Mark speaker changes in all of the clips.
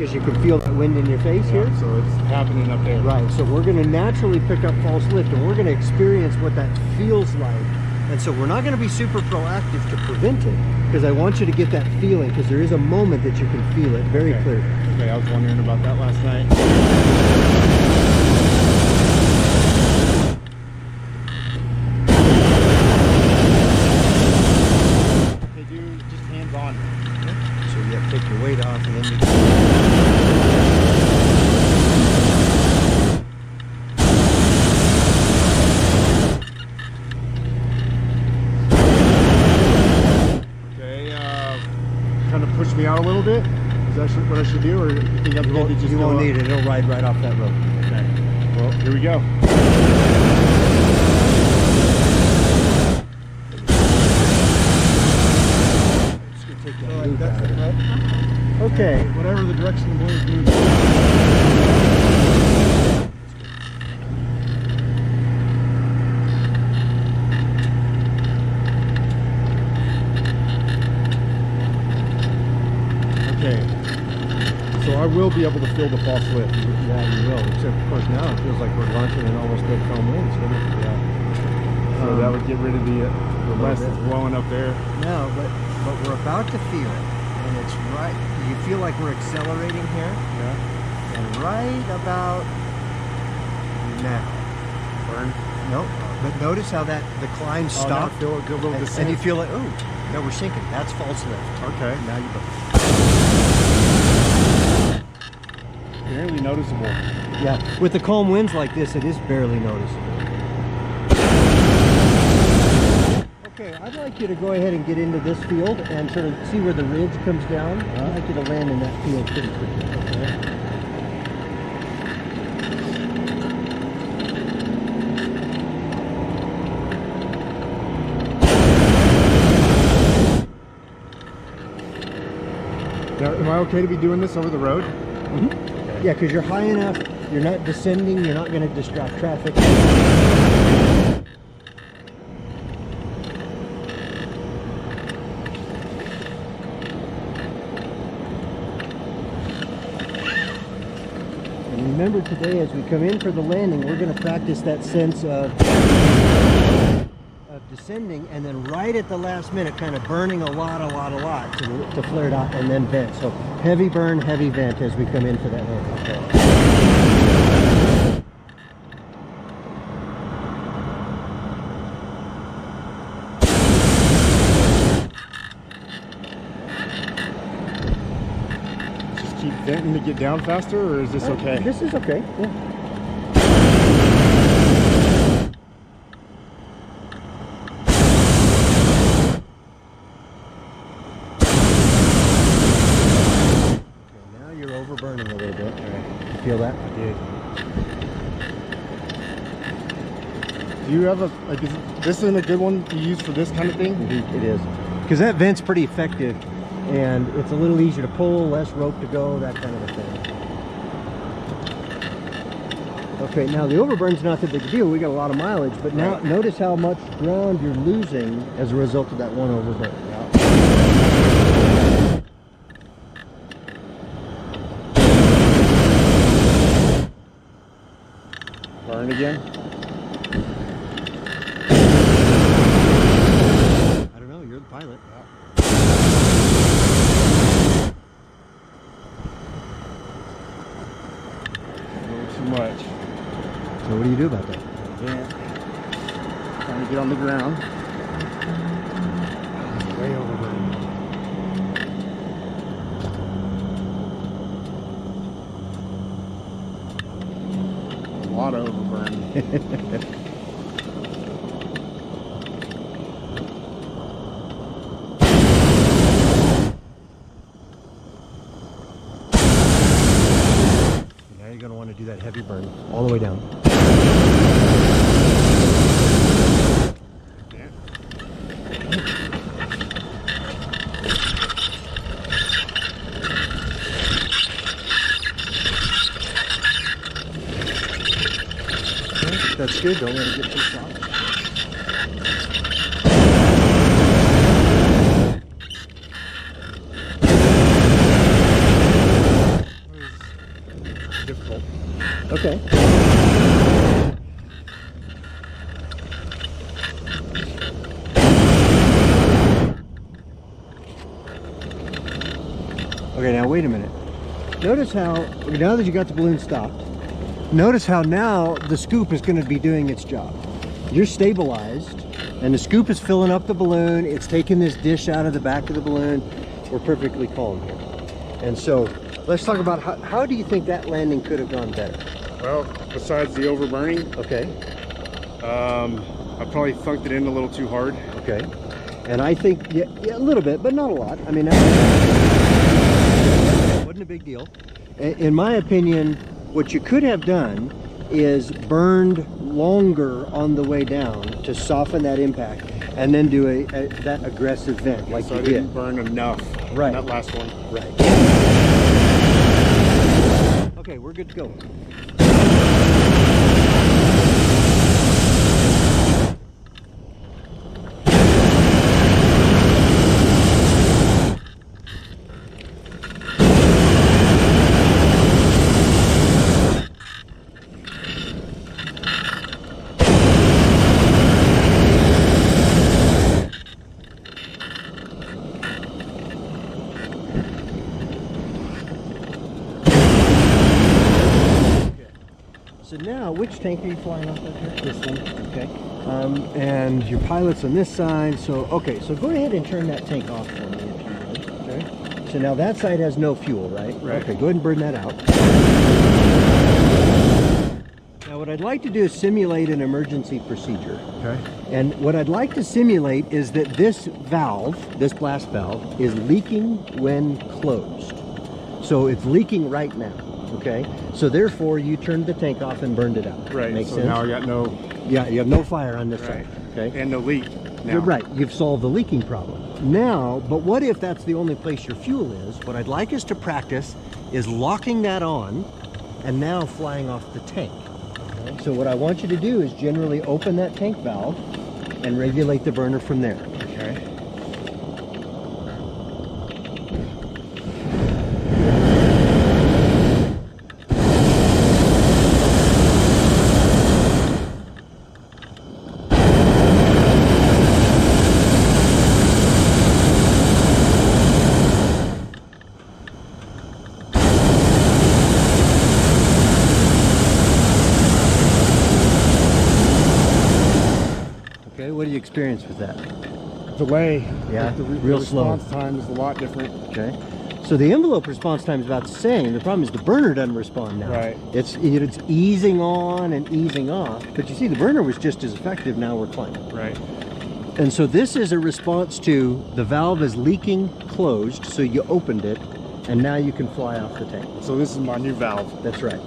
Speaker 1: because you can feel the wind in your face here.
Speaker 2: So it's happening up there.
Speaker 1: Right, so we're going to naturally pick up false lift, and we're going to experience what that feels like. And so we're not going to be super proactive to prevent it, because I want you to get that feeling, because there is a moment that you can feel it very clearly.
Speaker 2: Okay, I was wondering about that last night. Hey dude, just hands on.
Speaker 1: So you have to take your weight off, and then you
Speaker 2: kind of push me out a little bit. Is that what I should do, or you think I'm good to just
Speaker 1: you won't need it. It'll ride right off that road.
Speaker 2: Okay. Well, here we go.
Speaker 1: Just gonna take that loop out of it. Okay.
Speaker 2: Whatever the direction the boy is moving. Okay, so I will be able to feel the false lift.
Speaker 1: Yeah, you will. Except, of course, now it feels like we're launching in almost dead calm winds.
Speaker 2: Yeah. So that would get rid of the west that's blowing up there.
Speaker 1: No, but we're about to feel it, and it's right. You feel like we're accelerating here,
Speaker 2: Yeah.
Speaker 1: and right about now.
Speaker 2: Burn.
Speaker 1: Nope. But notice how that the climb
Speaker 2: Oh, now I
Speaker 1: stopped,
Speaker 2: feel a good little
Speaker 1: and
Speaker 2: descent.
Speaker 1: you feel like, oh, no, we're sinking. That's false lift.
Speaker 2: Okay.
Speaker 1: Now you go.
Speaker 2: Barely noticeable.
Speaker 1: Yeah, with the calm winds like this, it is barely noticeable. Okay, I'd like you to go ahead and get into this field and sort of see where the ridge comes down. I'd like you to land in that field pretty quickly. Okay?
Speaker 2: Now, am I okay to be doing this over the road?
Speaker 1: Mm-hmm. Yeah, because you're high enough, you're not descending, you're not going to distract traffic. And remember today, as we come in for the landing, we're going to practice that sense of descending, and then right at the last minute kind of burning a lot to flare it out and then vent. So heavy burn, heavy vent as we come in for that landing. Okay.
Speaker 2: Just keep venting to get down faster, or is this okay?
Speaker 1: This is okay. Yeah. Burning a little bit. Right. You feel that?
Speaker 2: I did. Do you have a, like, this isn't a good one to use for this kind of thing?
Speaker 1: It is. Because that vent's pretty effective, and it's a little easier to pull, less rope to go, that kind of a thing. Okay, now the overburn's not the big deal. We got a lot of mileage, but now notice how much ground you're losing as a result of that one overburn.
Speaker 2: Burn again?
Speaker 1: I don't know, you're the pilot.
Speaker 2: A little too much.
Speaker 1: So what do you do about that?
Speaker 2: Yeah. Trying to get on the ground.
Speaker 1: Way overburdened.
Speaker 2: A lot of overburn.
Speaker 1: Now you're going to want to do that heavy burn all the way down. That's good, don't let it get too soft.
Speaker 2: difficult.
Speaker 1: Okay. Okay, now wait a minute. Notice how, now that you got the balloon stopped, notice how now the scoop is going to be doing its job. You're stabilized, and the scoop is filling up the balloon. It's taking this dish out of the back of the balloon. We're perfectly calm here. And so, let's talk about how do you think that landing could have gone better?
Speaker 2: Well, besides the overburning,
Speaker 1: Okay.
Speaker 2: I probably thunked it in a little too hard.
Speaker 1: Okay. And I think, yeah, a little bit, but not a lot. I mean, that wasn't a big deal. In my opinion, what you could have done is burned longer on the way down to soften that impact, and then do that aggressive vent like
Speaker 2: So
Speaker 1: you
Speaker 2: I
Speaker 1: did.
Speaker 2: didn't burn enough.
Speaker 1: Right.
Speaker 2: That last one.
Speaker 1: Right. Okay, we're good to go. So now, which tank are you flying off of here? This one, okay. And your pilot's on this side, so, okay, so go ahead and turn that tank off for me, if you would. Okay. So now that side has no fuel, right?
Speaker 2: Right.
Speaker 1: Okay, go ahead and burn that out. Now what I'd like to do is simulate an emergency procedure.
Speaker 2: Okay.
Speaker 1: And what I'd like to simulate is that this valve, this blast valve, is leaking when closed. So it's leaking right now. Okay, so therefore you turned the tank off and burned it out.
Speaker 2: Right.
Speaker 1: Makes
Speaker 2: so
Speaker 1: sense?
Speaker 2: now I got no.
Speaker 1: Yeah, you have no fire on this
Speaker 2: Right.
Speaker 1: side. Okay.
Speaker 2: And no leak. Now.
Speaker 1: You're right. You've solved the leaking problem. Now, but what if that's the only place your fuel is? What I'd like us to practice is locking that on and now flying off the tank. Okay? So what I want you to do is generally open that tank valve and regulate the burner from there.
Speaker 2: Okay.
Speaker 1: Okay, what do you experience with that?
Speaker 2: Delay.
Speaker 1: Yeah,
Speaker 2: The
Speaker 1: real slow.
Speaker 2: response time is a lot different.
Speaker 1: Okay. So the envelope response time is about the same. The problem is the burner doesn't respond now.
Speaker 2: Right.
Speaker 1: It's easing on and easing off. But you see, the burner was just as effective. Now we're climbing.
Speaker 2: Right.
Speaker 1: And so this is a response to the valve is leaking closed, so you opened it, and now you can fly off the tank.
Speaker 2: So this is my new valve.
Speaker 1: That's right.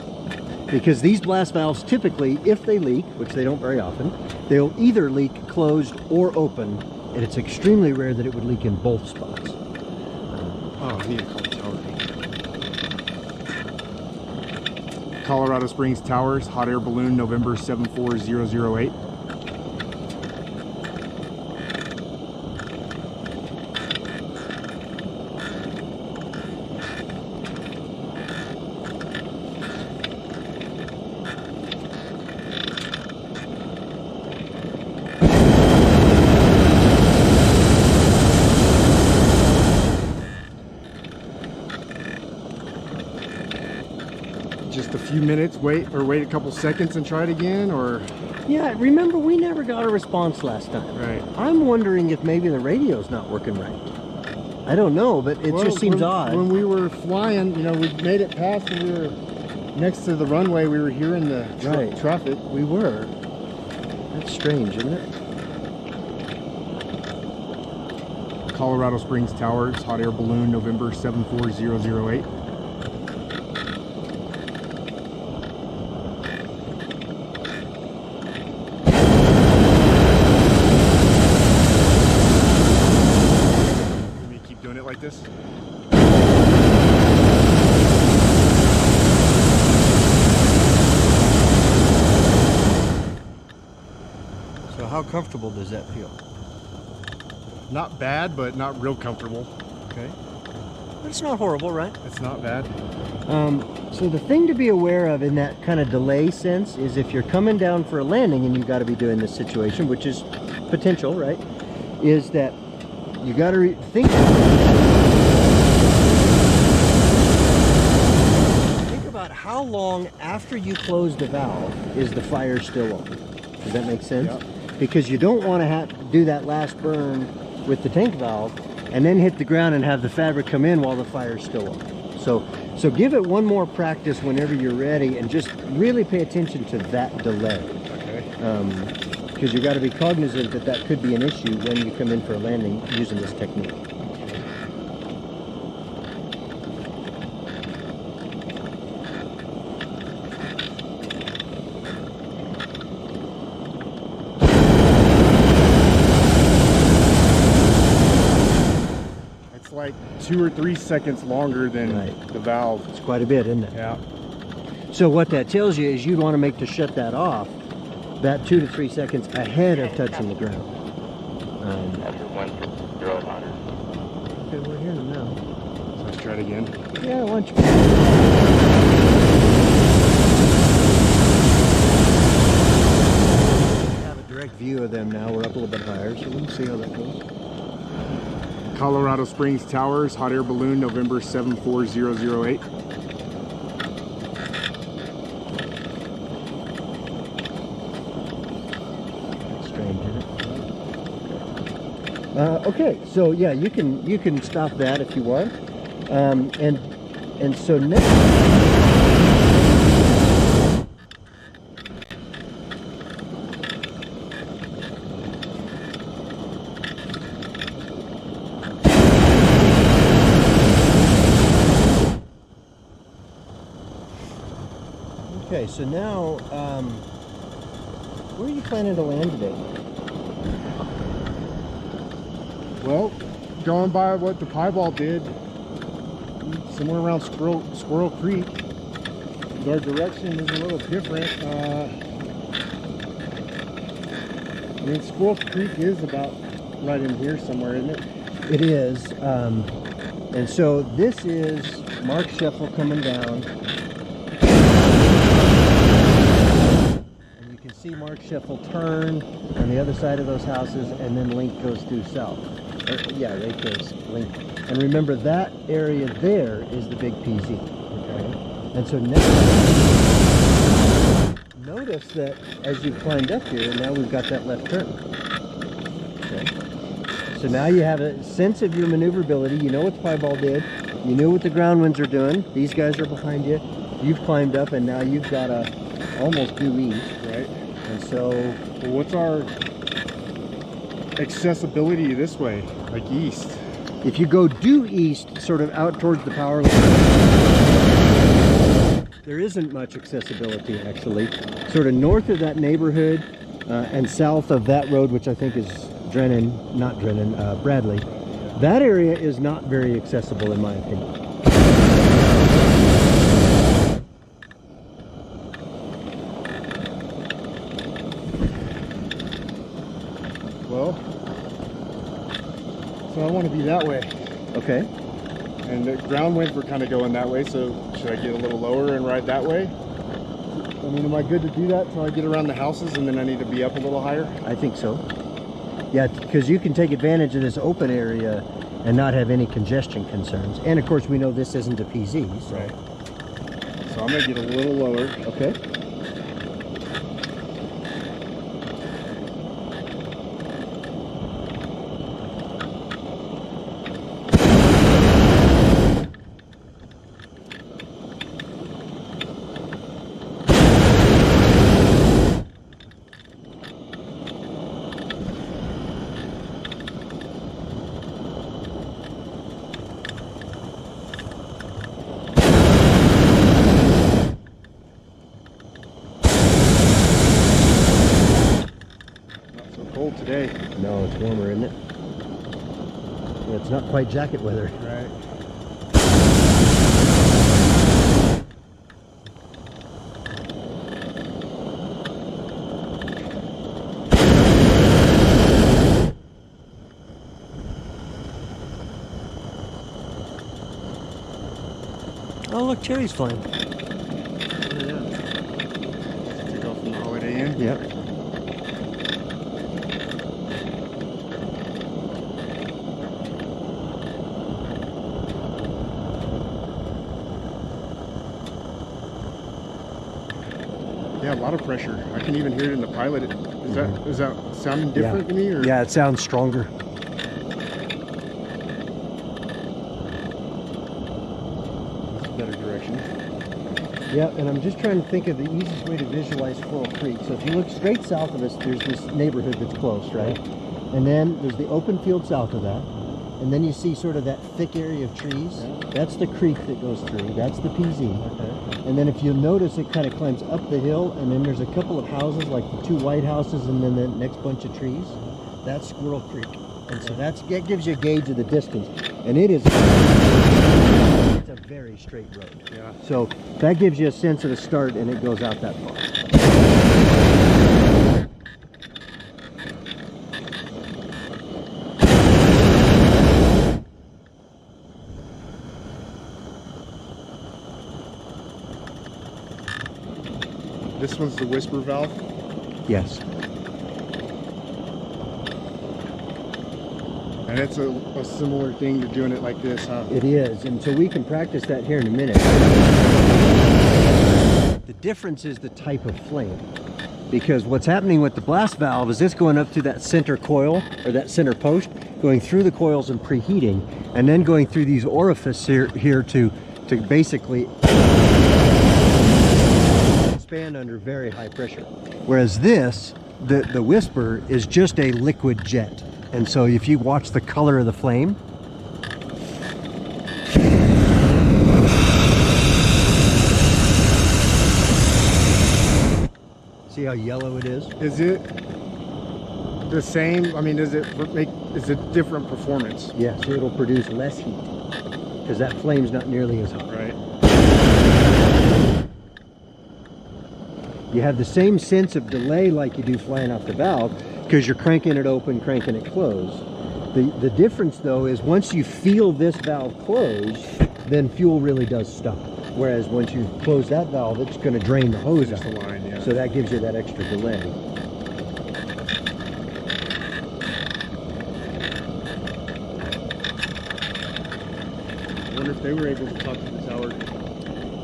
Speaker 1: Because these blast valves typically, if they leak, which they don't very often, they'll either leak closed or open, and it's extremely rare that it would leak in both spots.
Speaker 2: Oh, I need to call the tower. Colorado Springs Towers, hot air balloon, November 74008. Just a few minutes, wait a couple seconds and try it again, or?
Speaker 1: Yeah, remember we never got a response last time.
Speaker 2: Right.
Speaker 1: I'm wondering if maybe the radio's not working right. I don't know, but it just seems odd.
Speaker 2: When we were flying, you know, we made it past and we were next to the runway, we were hearing the traffic.
Speaker 1: We were. That's strange, isn't it?
Speaker 2: Colorado Springs Towers, hot air balloon, November 74008. Like this.
Speaker 1: So how comfortable does that feel?
Speaker 2: Not bad, but not real comfortable.
Speaker 1: Okay. But it's not horrible, right?
Speaker 2: It's not bad.
Speaker 1: So the thing to be aware of in that kind of delay sense is if you're coming down for a landing and you've got to be doing this situation, which is potential, right? Is that you got to think about how long after you close the valve is the fire still on. Does that make sense?
Speaker 2: Yep.
Speaker 1: Because you don't want to have to do that last burn with the tank valve and then hit the ground and have the fabric come in while the fire's still on. So give it one more practice whenever you're ready and just really pay attention to that delay.
Speaker 2: Okay.
Speaker 1: Because you got to be cognizant that that could be an issue when you come in for a landing using this technique.
Speaker 2: Like 2 or 3 seconds longer than the valve.
Speaker 1: It's quite a bit, isn't it?
Speaker 2: Yeah.
Speaker 1: So what that tells you is you'd want to make to shut that off that 2 to 3 seconds ahead of touching the ground. Okay, we're hearing them now.
Speaker 2: So let's try it again.
Speaker 1: Yeah, why don't you? Have a direct view of them now. We're up a little bit higher, so we'll see how that goes.
Speaker 2: Colorado Springs Towers, hot air balloon, November 74008.
Speaker 1: Strange, isn't it? Okay, so yeah, you can stop that if you want, and so next. Okay, so now, where are you planning to land today?
Speaker 2: Well, going by what the piebald did, somewhere around Squirrel Creek. Our direction is a little different. I mean, Squirrel Creek is about right in here somewhere, isn't it?
Speaker 1: It is, and so this is Mark Scheffel coming down. See Mark Scheffel turn on the other side of those houses, and then Link goes due south. Yeah, right there's Link. And remember, that area there is the big PZ. Okay? And so now, notice that as you've climbed up here, now we've got that left turn. Okay? So now you have a sense of your maneuverability. You know what the piebald did. You knew what the ground winds are doing. These guys are behind you. You've climbed up, and now you've got to almost due east, right? And so,
Speaker 2: well, what's our accessibility this way, like east?
Speaker 1: If you go due east, sort of out towards the power line, there isn't much accessibility actually. Sort of north of that neighborhood and south of that road, which I think is Bradley. That area is not very accessible in my opinion.
Speaker 2: So I want to be that way.
Speaker 1: Okay.
Speaker 2: And the ground winds were kind of going that way, so should I get a little lower and ride that way? I mean, am I good to do that till I get around the houses and then I need to be up a little higher?
Speaker 1: I think so. Yeah, because you can take advantage of this open area and not have any congestion concerns. And of course, we know this isn't a PZ. So.
Speaker 2: Right. So I'm going to get a little lower.
Speaker 1: Okay.
Speaker 2: Today.
Speaker 1: No, it's warmer, isn't it? Yeah, it's not quite jacket weather.
Speaker 2: Right.
Speaker 1: look, cherry's flying.
Speaker 2: Oh, yeah. Took off from the Holiday Inn.
Speaker 1: Yep.
Speaker 2: Yeah, a lot of pressure. I can even hear it in the pilot. Is that sounding different to me? Or?
Speaker 1: Yeah, it sounds stronger.
Speaker 2: That's a better direction.
Speaker 1: Yeah, and I'm just trying to think of the easiest way to visualize Squirrel Creek. So if you look straight south of us, there's this neighborhood that's close, right? And then there's the open field south of that. And then you see sort of that thick area of trees. Yeah. That's the creek that goes through. That's the PZ. Okay. And then if you'll notice, it kind of climbs up the hill, and then there's a couple of houses, like the 2 white houses, and then the next bunch of trees. That's Squirrel Creek. And so that gives you a gauge of the distance. And it's a very straight road.
Speaker 2: Yeah.
Speaker 1: So that gives you a sense of the start, and it goes out that far.
Speaker 2: This one's the whisper valve?
Speaker 1: Yes.
Speaker 2: And it's a similar thing to doing it like this, huh?
Speaker 1: It is, and so we can practice that here in a minute. The difference is the type of flame. Because what's happening with the blast valve is this going up through that center coil, or that center post, going through the coils and preheating, and then going through these orifices here to basically expand under very high pressure. Whereas this, the whisper, is just a liquid jet. And so if you watch the color of the flame, see how yellow it is?
Speaker 2: Is it the same? I mean, is it different performance?
Speaker 1: Yes, it'll produce less heat because that flame's not nearly as hot.
Speaker 2: Right.
Speaker 1: You have the same sense of delay like you do flying off the valve because you're cranking it open, cranking it closed. The difference though is once you feel this valve close, then fuel really does stop. Whereas once you close that valve, it's going to drain the hose out.
Speaker 2: The line, yeah.
Speaker 1: So that gives you that extra delay.
Speaker 2: I wonder if they were able to talk to the tower.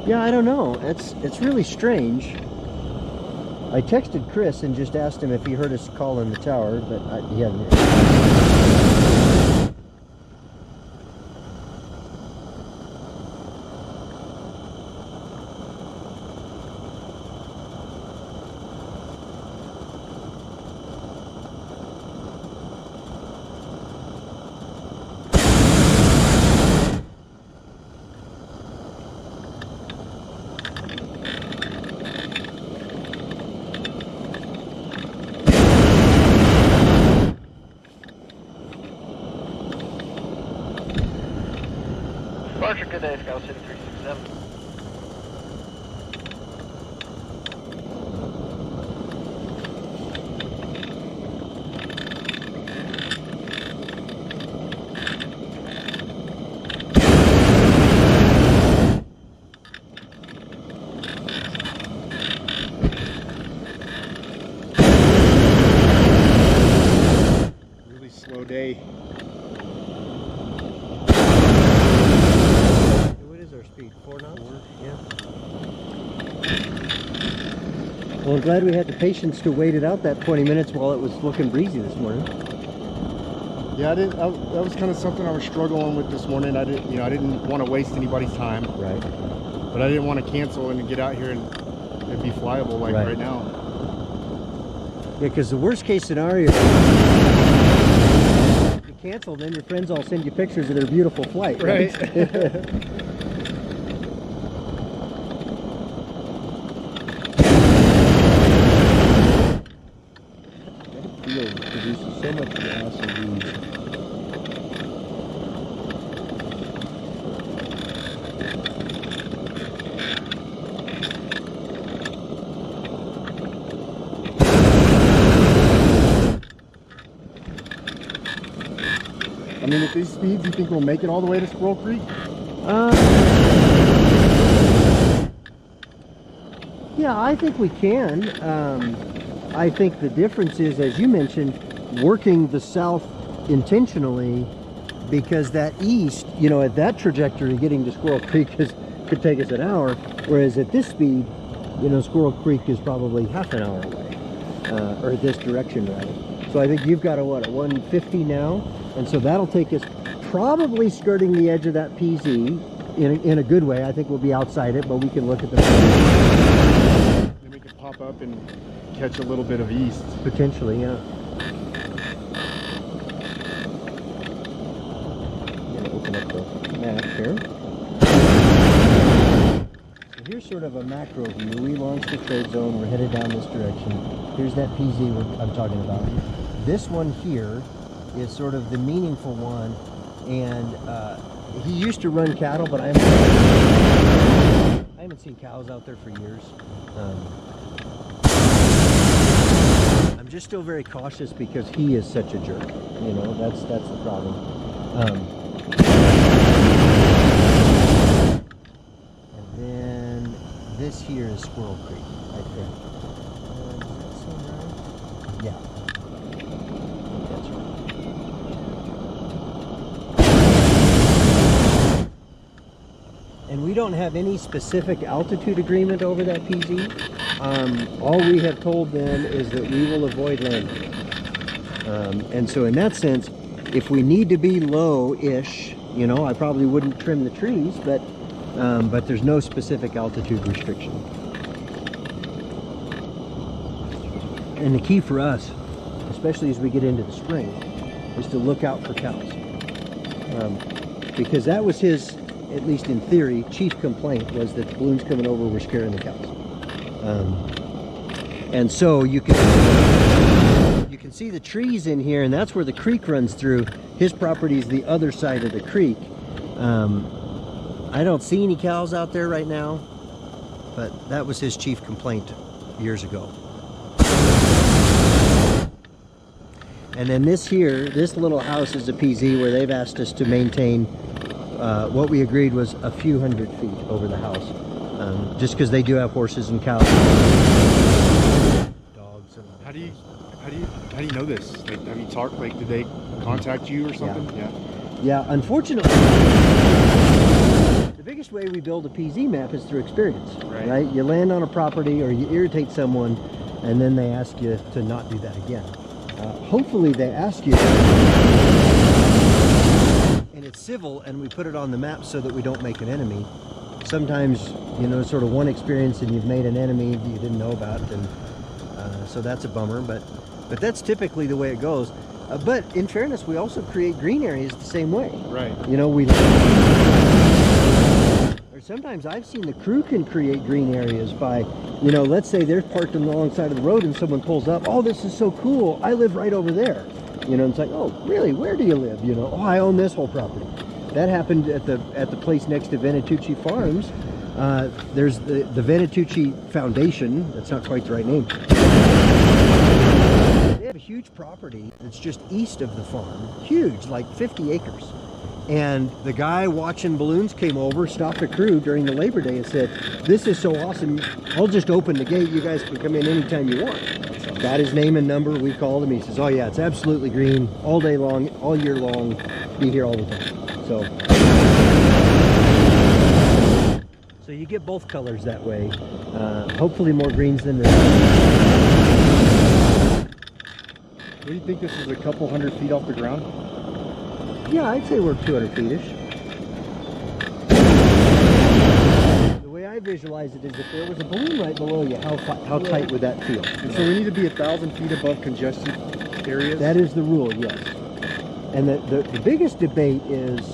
Speaker 1: Yeah, I don't know. It's really strange. I texted Chris and just asked him if he heard us call in the tower, but he hadn't heard.
Speaker 3: Departure, good day, Scout City 367.
Speaker 2: Really slow day.
Speaker 1: What is our speed? 4 knots? Yeah. Well, I'm glad we had the patience to wait it out that 20 minutes while it was looking breezy this morning.
Speaker 2: Yeah, that was kind of something I was struggling with this morning. I didn't want to waste anybody's time.
Speaker 1: Right.
Speaker 2: But I didn't want to cancel and get out here and be flyable like right now.
Speaker 1: Yeah, because the worst case scenario, if you cancel, then your friends all send you pictures of their beautiful flight. Right. That field produces so much gas and leaves.
Speaker 2: I mean, at these speeds, you think we'll make it all the way to Squirrel Creek?
Speaker 1: Yeah, I think we can. I think the difference is, as you mentioned, working the south intentionally, because that east, you know, at that trajectory, getting to Squirrel Creek could take us an hour, whereas at this speed, you know, Squirrel Creek is probably half an hour away, or this direction rather. So I think you've got a 150 now, and so that'll take us probably skirting the edge of that PZ in a good way. I think we'll be outside it, but we can look at the...
Speaker 2: Then we can pop up and catch a little bit of east.
Speaker 1: Potentially, yeah. Open up the map here. So here's sort of a macro view. We launched the trade zone. We're headed down this direction. Here's that PZ I'm talking about. This one here is sort of the meaningful one, and he used to run cattle, but I haven't seen cows out there for years. I'm just still very cautious because he is such a jerk. You know, that's the problem. And then this here is Squirrel Creek, I think. Does that seem right? Yeah. That's right. And we don't have any specific altitude agreement over that PZ. All we have told them is that we will avoid landing. And so in that sense, if we need to be low-ish, you know, I probably wouldn't trim the trees, but there's no specific altitude restriction. And the key for us, especially as we get into the spring, is to look out for cows. Because that was his, at least in theory, chief complaint, was that the balloons coming over were scaring the cows. And so you can see the trees in here, and that's where the creek runs through. His property is the other side of the creek. I don't see any cows out there right now, but that was his chief complaint years ago. And then this here, this little house is a PZ where they've asked us to maintain what we agreed was a few hundred feet over the house, just because they do have horses and cows, dogs. And
Speaker 2: How do you know this? Like, have you talked? Like, did they contact you or something?
Speaker 1: Yeah. Yeah. Unfortunately, the biggest way we build a PZ map is through experience. Right? You land on a property or you irritate someone, and then they ask you to not do that again. Hopefully, they ask you, and it's civil, and we put it on the map so that we don't make an enemy. Sometimes, you know, sort of one experience and you've made an enemy that you didn't know about, and so that's a bummer. But that's typically the way it goes. But in fairness, we also create green areas the same way.
Speaker 2: Right.
Speaker 1: You know, or sometimes I've seen the crew can create green areas by, you know, let's say they're parked on the wrong side of the road and someone pulls up. Oh, this is so cool. I live right over there. You know, it's like, oh, really? Where do you live? You know, oh, I own this whole property. That happened at the place next to Venatucci Farms. There's the Venatucci Foundation. That's not quite the right name. They have a huge property that's just east of the farm. Huge, like 50 acres. And the guy watching balloons came over, stopped the crew during the Labor Day and said, this is so awesome, I'll just open the gate, you guys can come in anytime you want. Got his name and number, we called him, he says, oh yeah, it's absolutely green, all day long, all year long, be here all the time. So you get both colors that way. Hopefully more greens than reds.
Speaker 2: What do you think, this is a couple hundred feet off the ground?
Speaker 1: Yeah, I'd say we're 200 feet-ish. The way I visualize it is if there was a balloon right below you, how tight would that feel?
Speaker 2: And so we need to be 1,000 feet above congested areas?
Speaker 1: That is the rule, yes. And the biggest debate is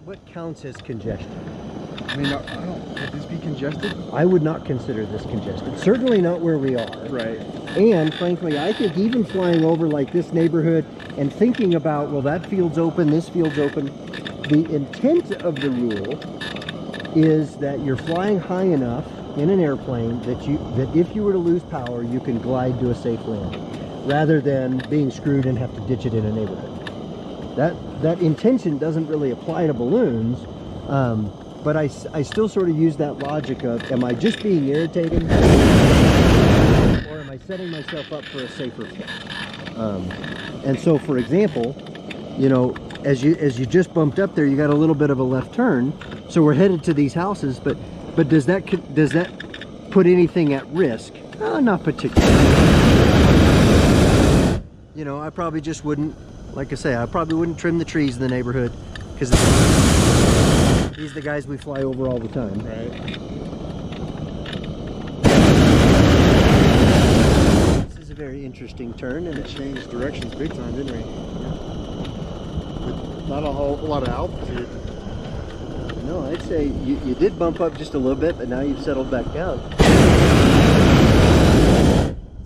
Speaker 1: what counts as congestion?
Speaker 2: I mean, would this be congested?
Speaker 1: I would not consider this congested. Certainly not where we are.
Speaker 2: Right.
Speaker 1: And frankly, I think even flying over like this neighborhood and thinking about, well, that field's open, this field's open, the intent of the rule is that you're flying high enough in an airplane that if you were to lose power, you can glide to a safe landing, rather than being screwed and have to ditch it in a neighborhood. That intention doesn't really apply to balloons. but I still sort of use that logic of, am I just being irritated, or am I setting myself up for a safer flight? And so, for example, you know, as you just bumped up there, you got a little bit of a left turn, so we're headed to these houses. But does that put anything at risk? Not particularly. You know, I probably just wouldn't, like I say, I probably wouldn't trim the trees in the neighborhood, because these are the guys we fly over all the time.
Speaker 2: Right.
Speaker 1: This is a very interesting turn, and
Speaker 2: It changed directions big time, didn't we? With not a whole lot of altitude.
Speaker 1: no, I'd say you did bump up just a little bit, but now you've settled back down. That's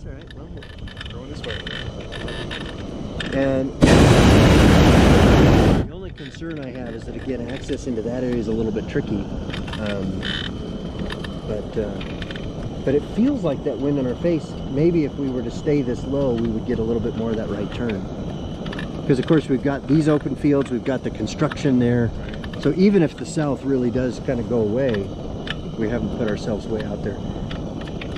Speaker 1: all right. Well,
Speaker 2: Going this way.
Speaker 1: and the only concern I have is that, again, access into that area is a little bit tricky. But it feels like that wind in our face. Maybe if we were to stay this low, we would get a little bit more of that right turn. Because of course we've got these open fields, we've got the construction there.
Speaker 2: Right.
Speaker 1: So even if the south really does kind of go away, we haven't put ourselves way out there.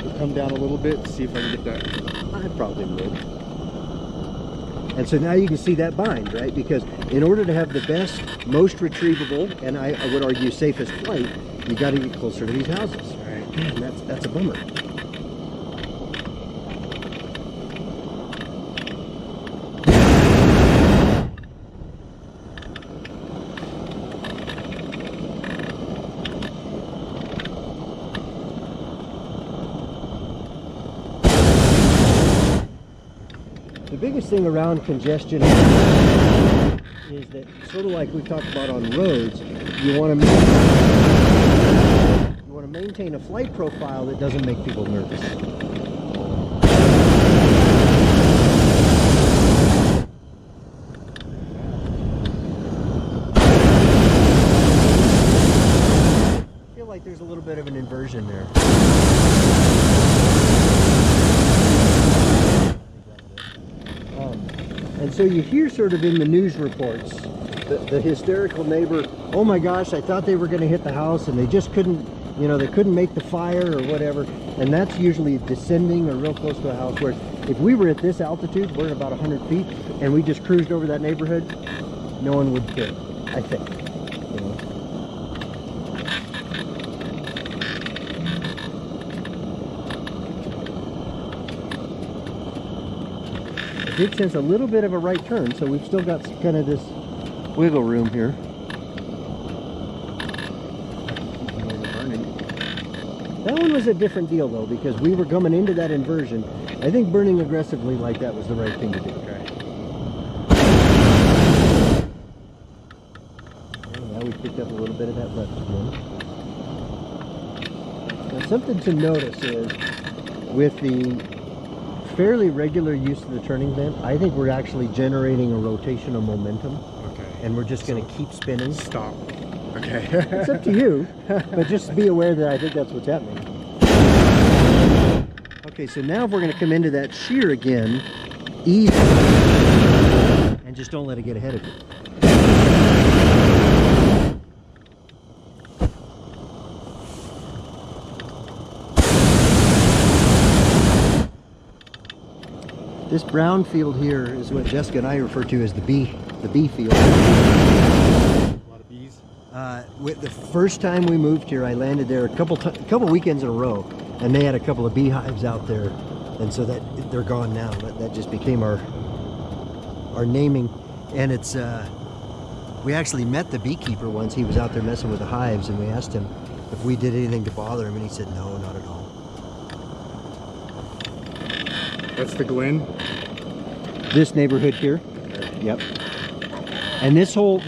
Speaker 2: We'll come down a little bit, see if I can get that.
Speaker 1: I probably would. And so now you can see that bind, right? Because in order to have the best, most retrievable, and I would argue safest flight, you got to get closer to these houses.
Speaker 2: Right.
Speaker 1: And that's a bummer. The biggest thing around congestion is that, sort of like we talked about on roads, you want to maintain a flight profile that doesn't make people nervous. I feel like there's a little bit of an inversion there. And so you hear sort of in the news reports, the hysterical neighbor, oh my gosh, I thought they were going to hit the house and they just couldn't, you know, they couldn't make the fire or whatever. And that's usually descending or real close to a house. Whereas if we were at this altitude, we're at about 100 feet, and we just cruised over that neighborhood, no one would care, I think. You know? I did sense a little bit of a right turn, so we've still got kind of this wiggle room here. That one was a different deal though, because we were coming into that inversion. I think burning aggressively like that was the right thing to do.
Speaker 2: Okay.
Speaker 1: And now we picked up a little bit of that left again. Now something to notice is, with the fairly regular use of the turning vent, I think we're actually generating a rotational momentum.
Speaker 2: Okay.
Speaker 1: And we're just going to keep spinning.
Speaker 2: Stop. Okay.
Speaker 1: It's up to you, but just be aware that I think that's what's happening. Okay, so now we're going to come into that shear again, easy, and just don't let it get ahead of you. This brown field here is what Jessica and I refer to as the bee field.
Speaker 2: A lot of bees.
Speaker 1: With the first time we moved here, I landed there a couple weekends in a row, and they had a couple of beehives out there, and so that they're gone now. That just became our naming, and it's we actually met the beekeeper once. He was out there messing with the hives, and we asked him if we did anything to bother him, and he said no, not at all.
Speaker 2: That's the Glen.
Speaker 1: This neighborhood here. Yep. And this whole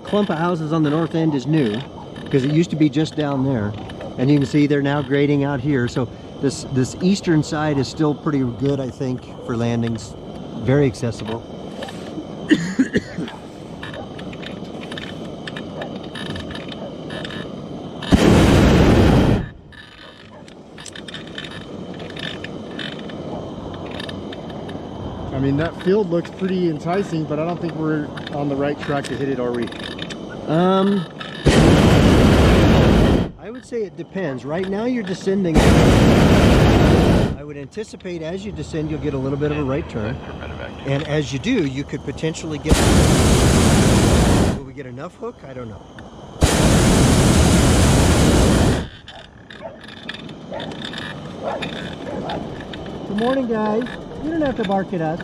Speaker 1: clump of houses on the north end is new, because it used to be just down there. And you can see they're now grading out here. So this eastern side is still pretty good, I think, for landings. Very accessible.
Speaker 2: I mean, that field looks pretty enticing, but I don't think we're on the right track to hit it, are we?
Speaker 1: would say it depends. Right now you're descending. I would anticipate as you descend, you'll get a little bit of a right turn. And as you do, you could potentially get... Will we get enough hook? I don't know. Good morning, guys. You don't have to bark at us.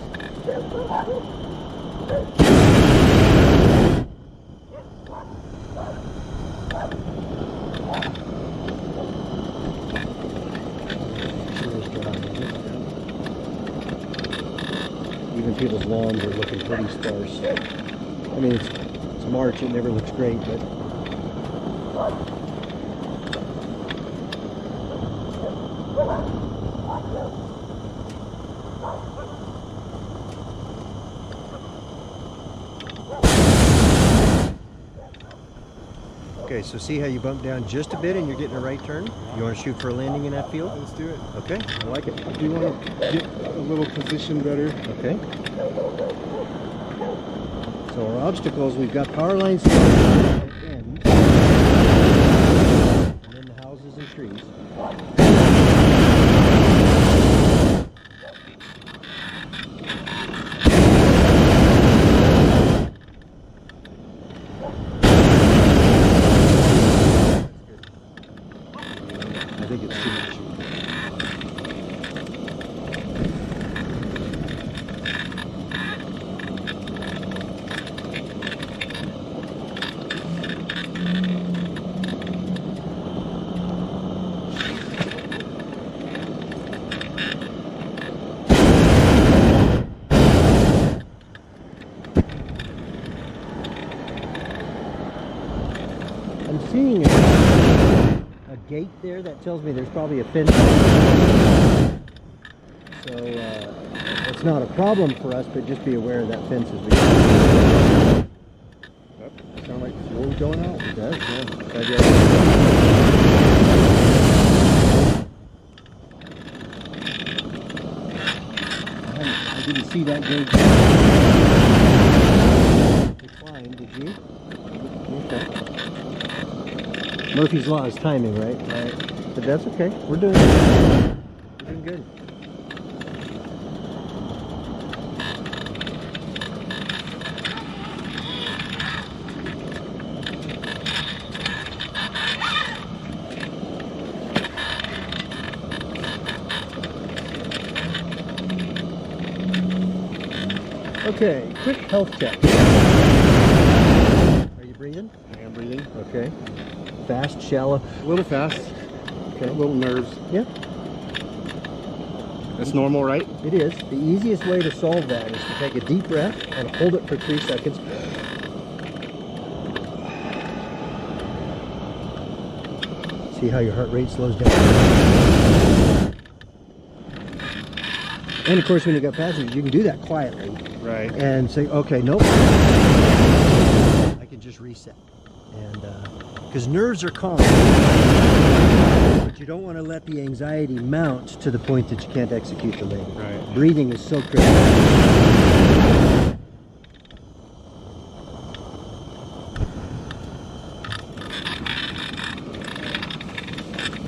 Speaker 1: Even people's lawns are looking pretty sparse. I mean, it's March, it never looks great, but... Okay, so see how you bump down just a bit and you're getting a right turn? You want to shoot for a landing in that field?
Speaker 2: Let's do it.
Speaker 1: Okay, I like it.
Speaker 2: I do want to get a little position better.
Speaker 1: Okay. So our obstacles, we've got power lines at the end, and then the houses and trees. I think it's too much. I'm seeing a gate there that tells me there's probably a fence. So it's not a problem for us, but just be aware that fence is behind.
Speaker 2: That sound like fuel going out?
Speaker 1: It does, yeah. I didn't see that gate decline, did you? Okay. Murphy's Law is timing, right? Right. But that's okay. We're doing good. Okay, quick health check. Are you breathing?
Speaker 2: I am breathing.
Speaker 1: Okay. Fast, shallow?
Speaker 2: A little fast.
Speaker 1: Okay.
Speaker 2: A little nerves.
Speaker 1: Yeah,
Speaker 2: That's normal, right?
Speaker 1: it is. The easiest way to solve that is to take a deep breath and hold it for 3 seconds. See how your heart rate slows down. And of course, when you got passengers, you can do that quietly
Speaker 2: Right.
Speaker 1: and say, okay, nope. I can just reset. And because nerves are calm, but you don't want to let the anxiety mount to the point that you can't execute the landing.
Speaker 2: Right.
Speaker 1: Breathing is so critical.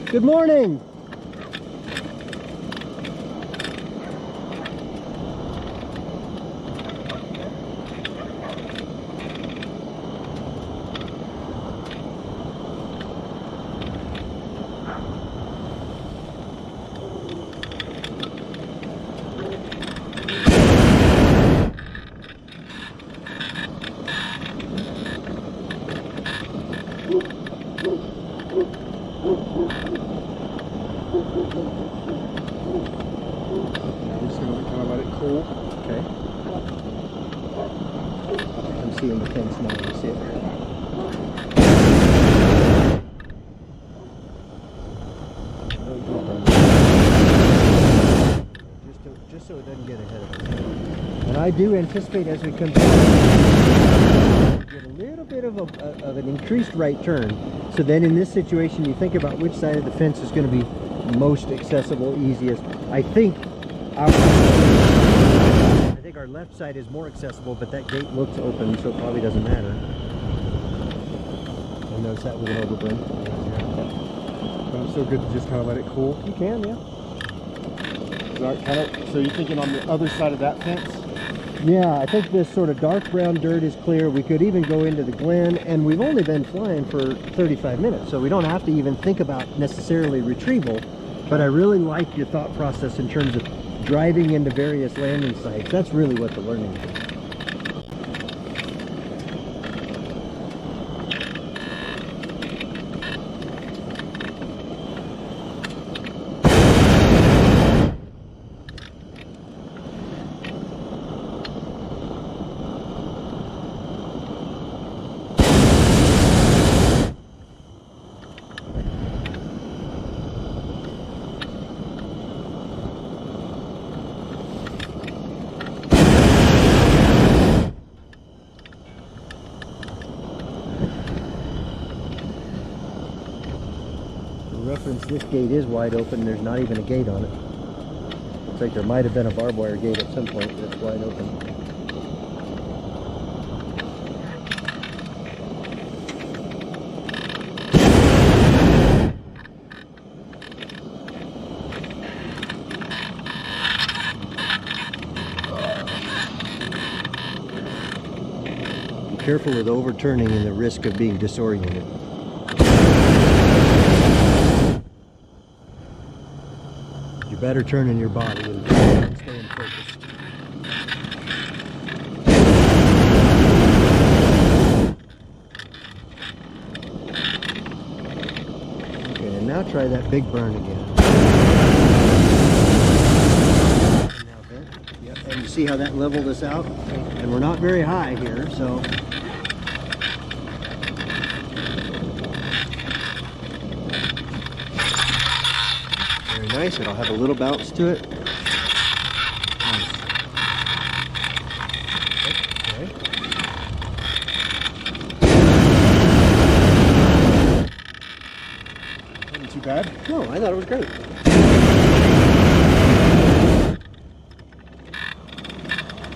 Speaker 1: Good morning.
Speaker 2: I'm just going to kind of let it cool.
Speaker 1: Okay. I'm seeing the fence now. You see it? Just so it doesn't get ahead of us. And I do anticipate as we come down, get a little bit of an increased right turn. So then in this situation, you think about which side of the fence is going to be most accessible, easiest. I think our left side is more accessible, but that gate looks open, so it probably doesn't matter. You'll notice that with an overburn.
Speaker 2: So good to just kind of let it cool.
Speaker 1: You can, yeah.
Speaker 2: So you're thinking on the other side of that fence?
Speaker 1: Yeah, I think this sort of dark brown dirt is clear. We could even go into the glen, and we've only been flying for 35 minutes, so we don't have to even think about necessarily retrieval. But I really like your thought process in terms of driving into various landing sites. That's really what the learning is. Reference, this gate is wide open. There's not even a gate on it. Looks like there might have been a barbed wire gate at some point that's wide open. Be careful with overturning and the risk of being disoriented. You better turn in your body and stay focused. Okay, and now try that big burn again. And now vent. Yep. And you see how that leveled us out? And we're not very high here, so. Nice, it'll have a little bounce to it. Nice. Okay.
Speaker 2: Wasn't too bad.
Speaker 1: No, I thought it was great.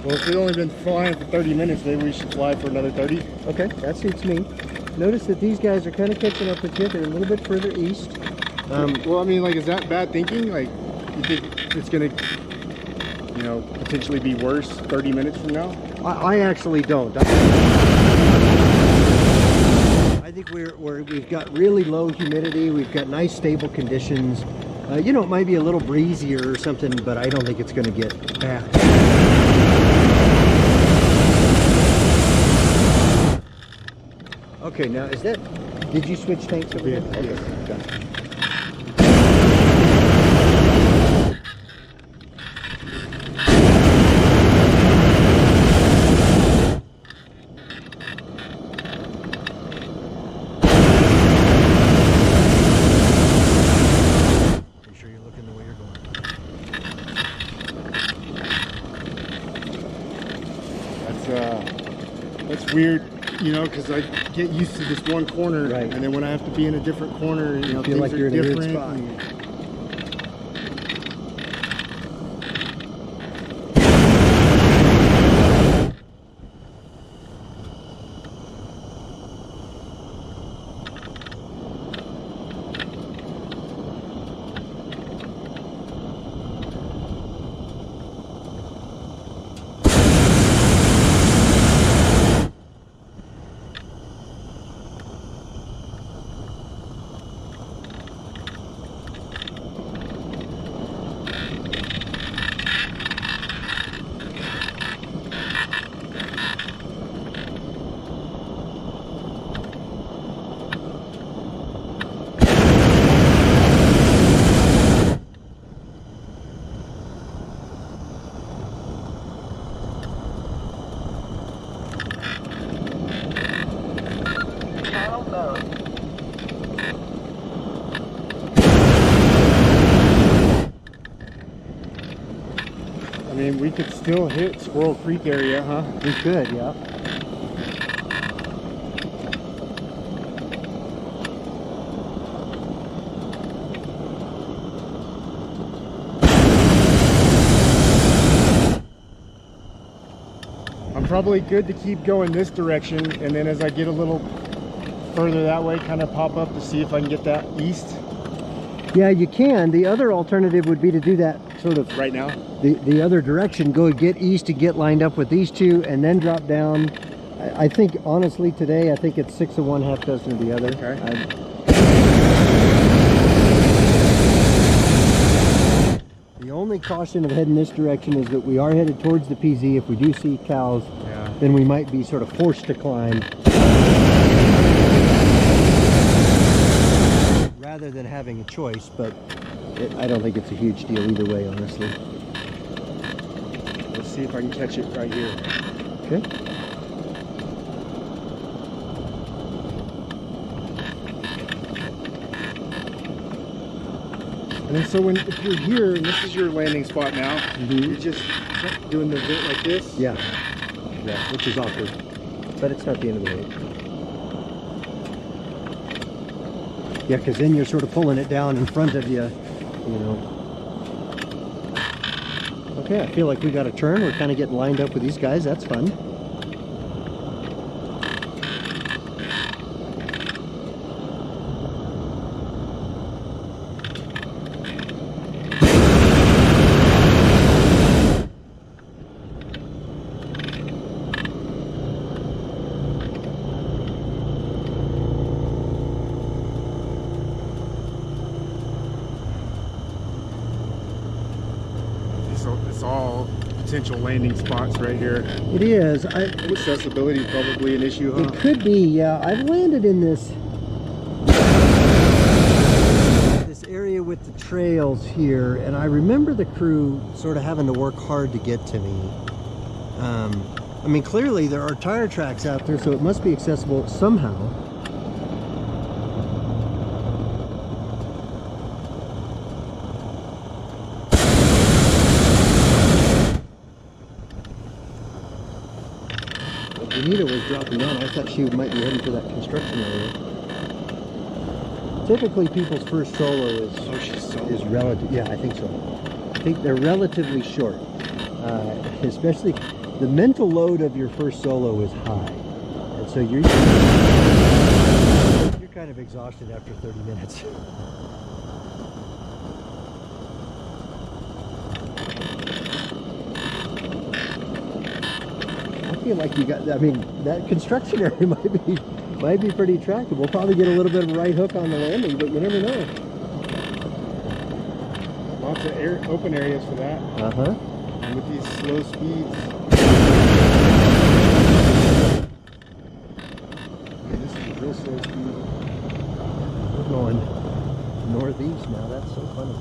Speaker 2: Well, if we've only been flying for 30 minutes, maybe we should fly for another 30.
Speaker 1: Okay, that suits me. Notice that these guys are kind of catching up with you. They're a little bit further east.
Speaker 2: Well, I mean, like, is that bad thinking? Like, you think it's gonna, you know, potentially be worse 30 minutes from now?
Speaker 1: I actually don't. I think we've got really low humidity. We've got nice stable conditions. You know, it might be a little breezier or something, but I don't think it's going to get bad. Okay, now is that? Did you switch tanks over there?
Speaker 2: Yeah.
Speaker 1: Okay, gotcha.
Speaker 2: That's weird, you know, because I get used to this one corner,
Speaker 1: right,
Speaker 2: and then when I have to be in a different corner, you know,
Speaker 1: feel like you're in a weird spot.
Speaker 2: I mean, we could still hit Squirrel Creek area, huh?
Speaker 1: We could, yeah.
Speaker 2: I'm probably good to keep going this direction, and then as I get a little further that way, kind of pop up to see if I can get that east.
Speaker 1: Yeah, you can. The other alternative would be to do that sort of
Speaker 2: right now.
Speaker 1: the other direction, go get east to get lined up with these two, and then drop down. I think, honestly, today, I think it's 6 of one, half dozen of the other.
Speaker 2: Okay.
Speaker 1: The only caution of heading this direction is that we are headed towards the PZ. If we do see cows, then we might be sort of forced to climb rather than having a choice, but I don't think it's a huge deal either way, honestly.
Speaker 2: Let's see if I can catch it right here.
Speaker 1: Okay.
Speaker 2: And then so if you're here and this is your landing spot now, you're just doing the vent like this.
Speaker 1: Yeah, which is awkward, but it's not the end of the road. Yeah, because then you're sort of pulling it down in front of you, you know. Okay, I feel like we got a turn. We're kind of getting lined up with these guys. That's fun.
Speaker 2: It's all potential landing spots right here.
Speaker 1: It is.
Speaker 2: Accessibility is probably an issue, huh?
Speaker 1: It could be, yeah. I've landed in this area with the trails here, and I remember the crew sort of having to work hard to get to me. I mean, clearly there are tire tracks out there, so it must be accessible somehow. Anita was dropping down. I thought she might be heading for that construction area. Typically, people's first solo is relative. Yeah, I think so. I think they're relatively short, especially the mental load of your first solo is high, and so you're kind of exhausted after 30 minutes. I feel like you got, I mean, that construction area might be pretty attractive. We'll probably get a little bit of a right hook on the landing, but you never know.
Speaker 2: Lots of open areas for that.
Speaker 1: Uh-huh.
Speaker 2: And with these slow speeds. Man, this is a real slow speed.
Speaker 1: We're going northeast now. That's so funny.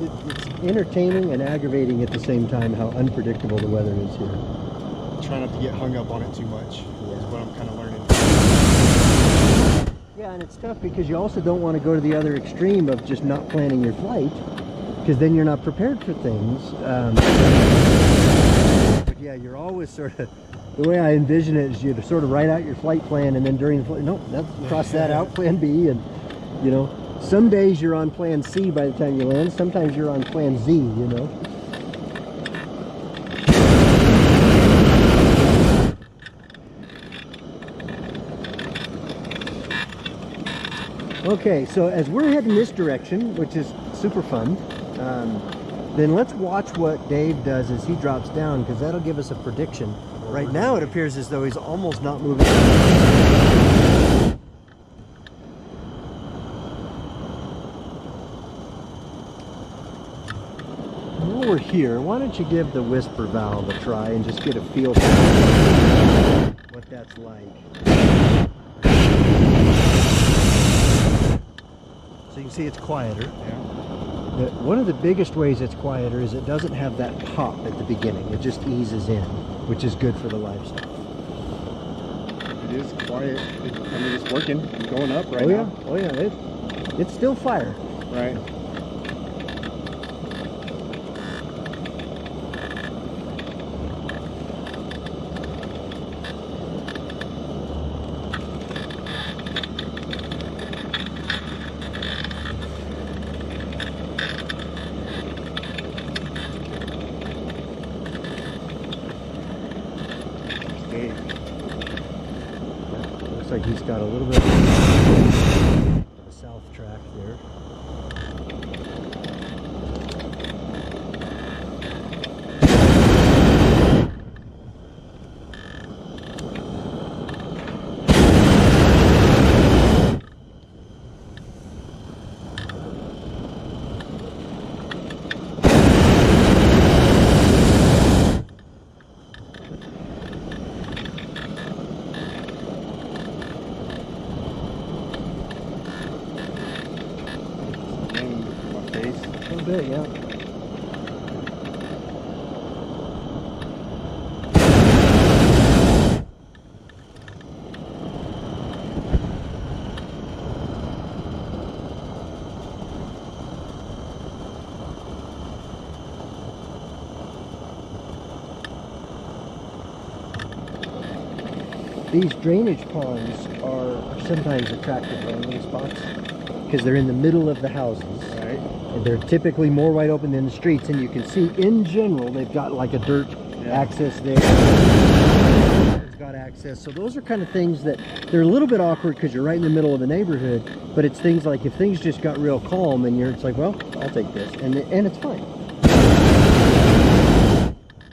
Speaker 1: It's entertaining and aggravating at the same time how unpredictable the weather is here.
Speaker 2: Try not to get hung up on it too much. Is what I'm kind of learning.
Speaker 1: Yeah, and it's tough because you also don't want to go to the other extreme of just not planning your flight, because then you're not prepared for things. But yeah, you're always sort of, the way I envision it is you sort of write out your flight plan, and then during the flight, no, cross that out, plan B, and you know. Some days you're on plan C by the time you land. Sometimes you're on plan Z, you know. Okay, so as we're heading this direction, which is super fun, then let's watch what Dave does as he drops down, because that'll give us a prediction. Right now it appears as though he's almost not moving. We're here, why don't you give the whisper valve a try and just get a feel for what that's like. So you can see it's quieter.
Speaker 2: Yeah.
Speaker 1: One of the biggest ways it's quieter is it doesn't have that pop at the beginning. It just eases in, which is good for the livestock.
Speaker 2: It is quiet. I mean, it's working. It's going up right now.
Speaker 1: Oh yeah, it's still fire.
Speaker 2: Right.
Speaker 1: Looks like he's got a little bit of a south track there. A little bit, yeah. These drainage ponds are sometimes attractive landing spots because they're in the middle of the houses.
Speaker 2: Right.
Speaker 1: And they're typically more wide open than the streets, and you can see in general they've got like a dirt access there. It's got access. So those are kind of things that they're a little bit awkward because you're right in the middle of the neighborhood, but it's things like if things just got real calm and it's like, well, I'll take this, and it's fine.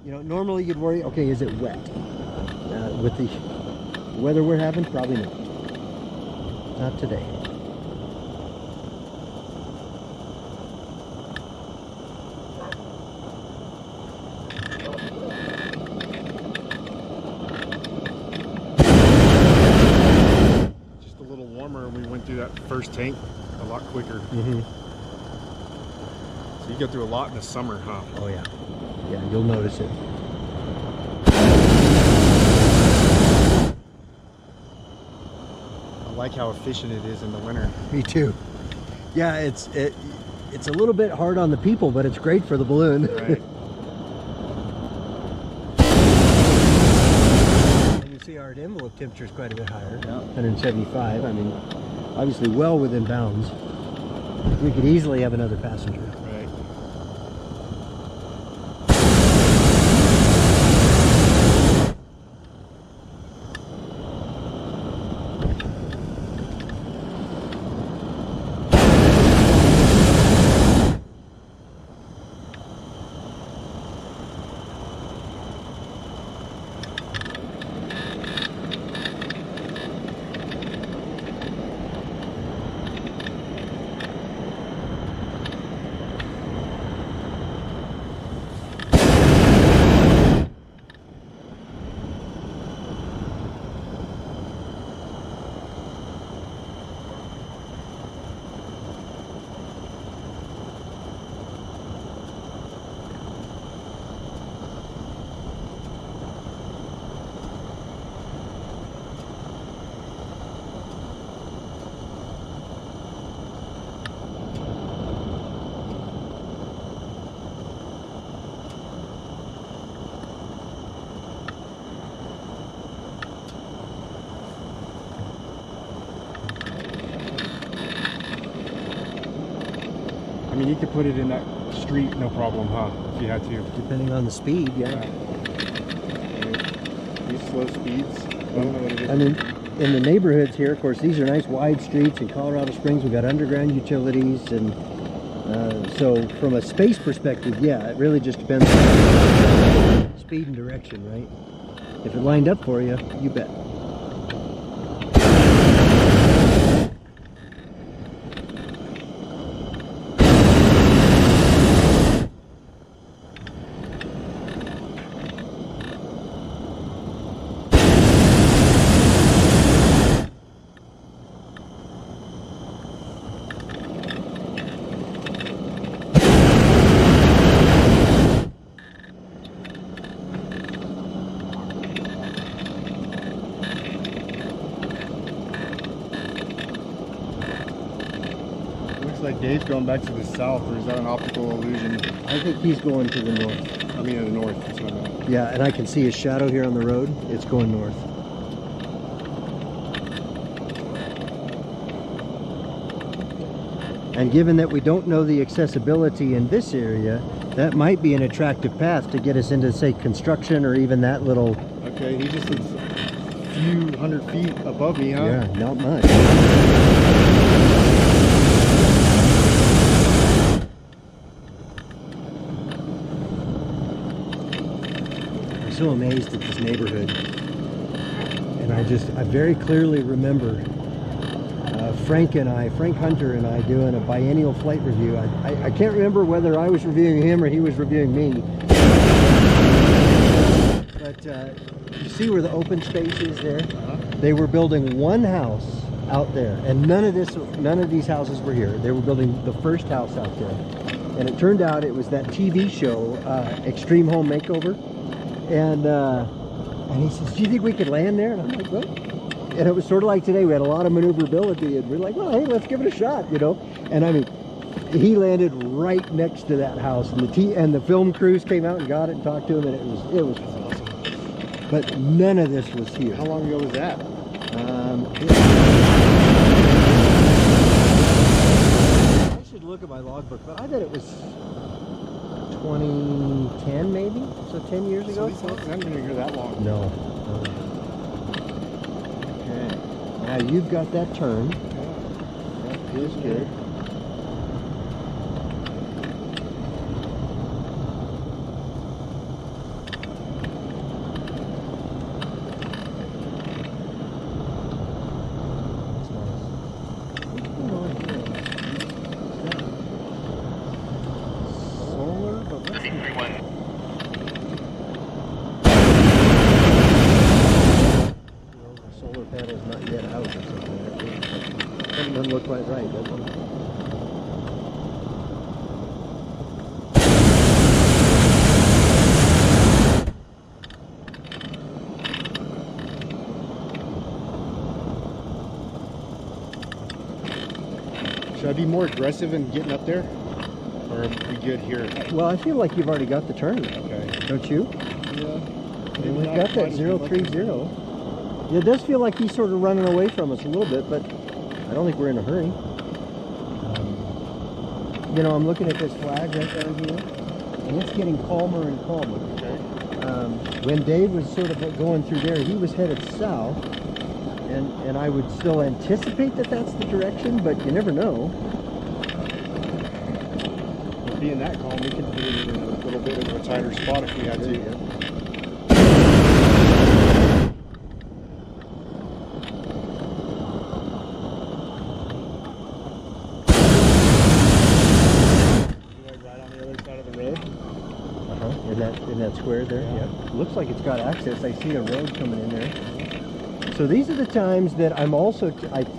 Speaker 1: You know, normally you'd worry, okay, is it wet? With the weather we're having, probably not. Not today.
Speaker 2: Just a little warmer, and we went through that first tank a lot quicker.
Speaker 1: Mm-hmm.
Speaker 2: So you go through a lot in the summer, huh?
Speaker 1: Oh yeah. Yeah, you'll notice it.
Speaker 2: I like how efficient it is in the winter.
Speaker 1: Me too. Yeah, it's a little bit hard on the people, but it's great for the balloon.
Speaker 2: Right.
Speaker 1: And you see our envelope temperature is quite a bit higher.
Speaker 2: Yeah.
Speaker 1: 175. I mean, obviously well within bounds. We could easily have another passenger.
Speaker 2: Right. I mean, you could put it in that street, no problem, huh? If you had to.
Speaker 1: Depending on the speed, yeah.
Speaker 2: These slow speeds, I don't know what it is.
Speaker 1: I mean, in the neighborhoods here, of course, these are nice wide streets. In Colorado Springs, we've got underground utilities, and so from a space perspective, yeah, it really just depends on speed and direction, right? If it lined up for you, you bet.
Speaker 2: Like Dave's going back to the south, or is that an optical illusion?
Speaker 1: I think he's going to the north.
Speaker 2: I mean, to the north. That's what I meant.
Speaker 1: Yeah, and I can see his shadow here on the road. It's going north. And given that we don't know the accessibility in this area, that might be an attractive path to get us into, say, construction or even that little...
Speaker 2: Okay, he just few hundred feet above me, huh?
Speaker 1: Yeah, not much. I'm so amazed at this neighborhood. And I very clearly remember Frank Hunter and I doing a biennial flight review. I can't remember whether I was reviewing him or he was reviewing me. But you see where the open space is there? They were building one house out there, and none of these houses were here. They were building the first house out there. And it turned out it was that TV show, Extreme Home Makeover. And he says, do you think we could land there? And I'm like, what? And it was sort of like today, we had a lot of maneuverability, and we're like, well, hey, let's give it a shot, you know? And I mean, he landed right next to that house, and the film crews came out and got it and talked to him, and it was awesome. But none of this was here.
Speaker 2: How long ago was that?
Speaker 1: I should look at my logbook, but I bet it was 2010 maybe, so 10 years ago.
Speaker 2: So I haven't been here that long.
Speaker 1: No. Okay. Now you've got that turn. That feels good. That's nice. What's going on here?
Speaker 2: Solar, but what's the
Speaker 1: solar panel's not yet out or something. That doesn't look quite right, does it?
Speaker 2: Should I be more aggressive in getting up there? Or are we good here?
Speaker 1: Well, I feel like you've already got the turn,
Speaker 2: Okay.
Speaker 1: don't you?
Speaker 2: Yeah.
Speaker 1: And we've got that 030. Yeah, it does feel like he's sort of running away from us a little bit, but I don't think we're in a hurry. You know, I'm looking at this flag right down here, and it's getting calmer and calmer.
Speaker 2: Okay.
Speaker 1: When Dave was sort of going through there, he was headed south, and I would still anticipate that that's the direction, but you never know.
Speaker 2: Well, being that calm, we could put it in a little bit of a tighter spot if we had to.
Speaker 1: Yeah.
Speaker 2: Right on the other side of the road.
Speaker 1: In that square there. Yeah. Looks like it's got access. I see a road coming in there. So these are the times that I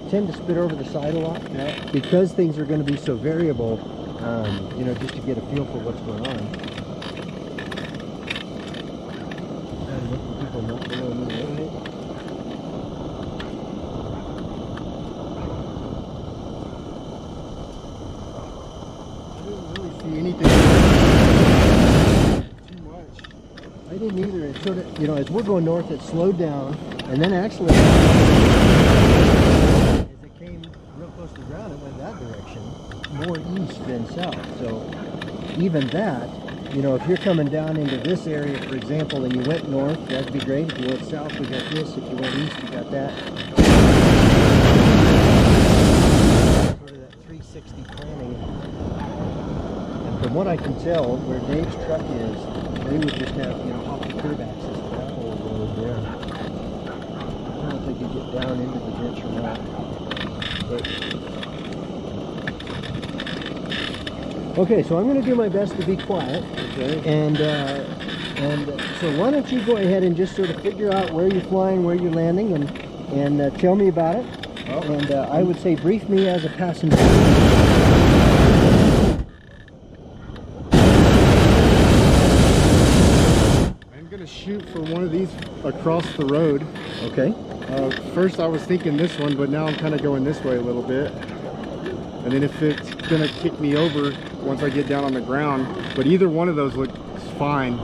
Speaker 1: tend to spit over the side a lot, because things are going to be so variable. You know, just to get a feel for what's going on. And look for people not below me, right?
Speaker 2: I didn't really see anything too much.
Speaker 1: I didn't either. It sort of, you know, as we're going north, it slowed down, and then actually, as it came real close to the ground, it went that direction, more east than south. So even that, you know, if you're coming down into this area, for example, and you went north, that'd be great. If you went south, we got this. If you went east, we got that. Sort of that 360 planning. And from what I can tell, where Dave's truck is, they would just have, you know, off the curb access to that whole road there. I don't know if they could get down into the ditch or not. But okay, so I'm going to do my best to be quiet.
Speaker 2: Okay.
Speaker 1: And so why don't you go ahead and just sort of figure out where you're flying, where you're landing, and tell me about it.
Speaker 2: Oh.
Speaker 1: And I would say brief me as a passenger.
Speaker 2: I'm going to shoot for one of these across the road.
Speaker 1: Okay.
Speaker 2: First I was thinking this one, but now I'm kind of going this way a little bit. And then if it's going to kick me over once I get down on the ground, but either one of those looks fine.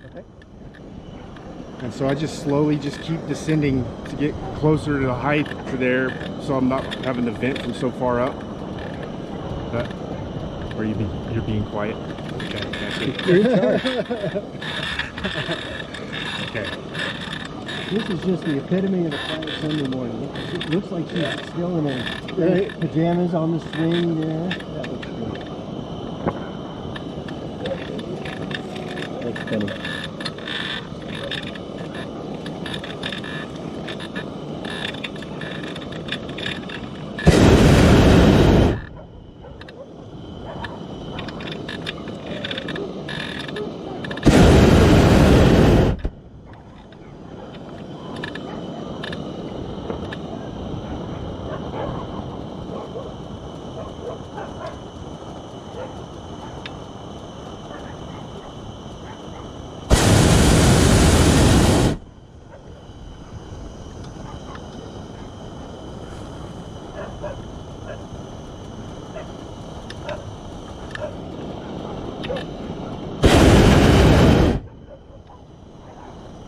Speaker 1: Okay.
Speaker 2: And so I just slowly just keep descending to get closer to the height to there, so I'm not having to vent from so far up. That, or you're being quiet. Okay, that's it.
Speaker 1: You're in charge.
Speaker 2: Okay.
Speaker 1: This is just the epitome of the quiet Sunday morning. It looks like she's still in her pajamas on the swing there. That looks good. That's funny.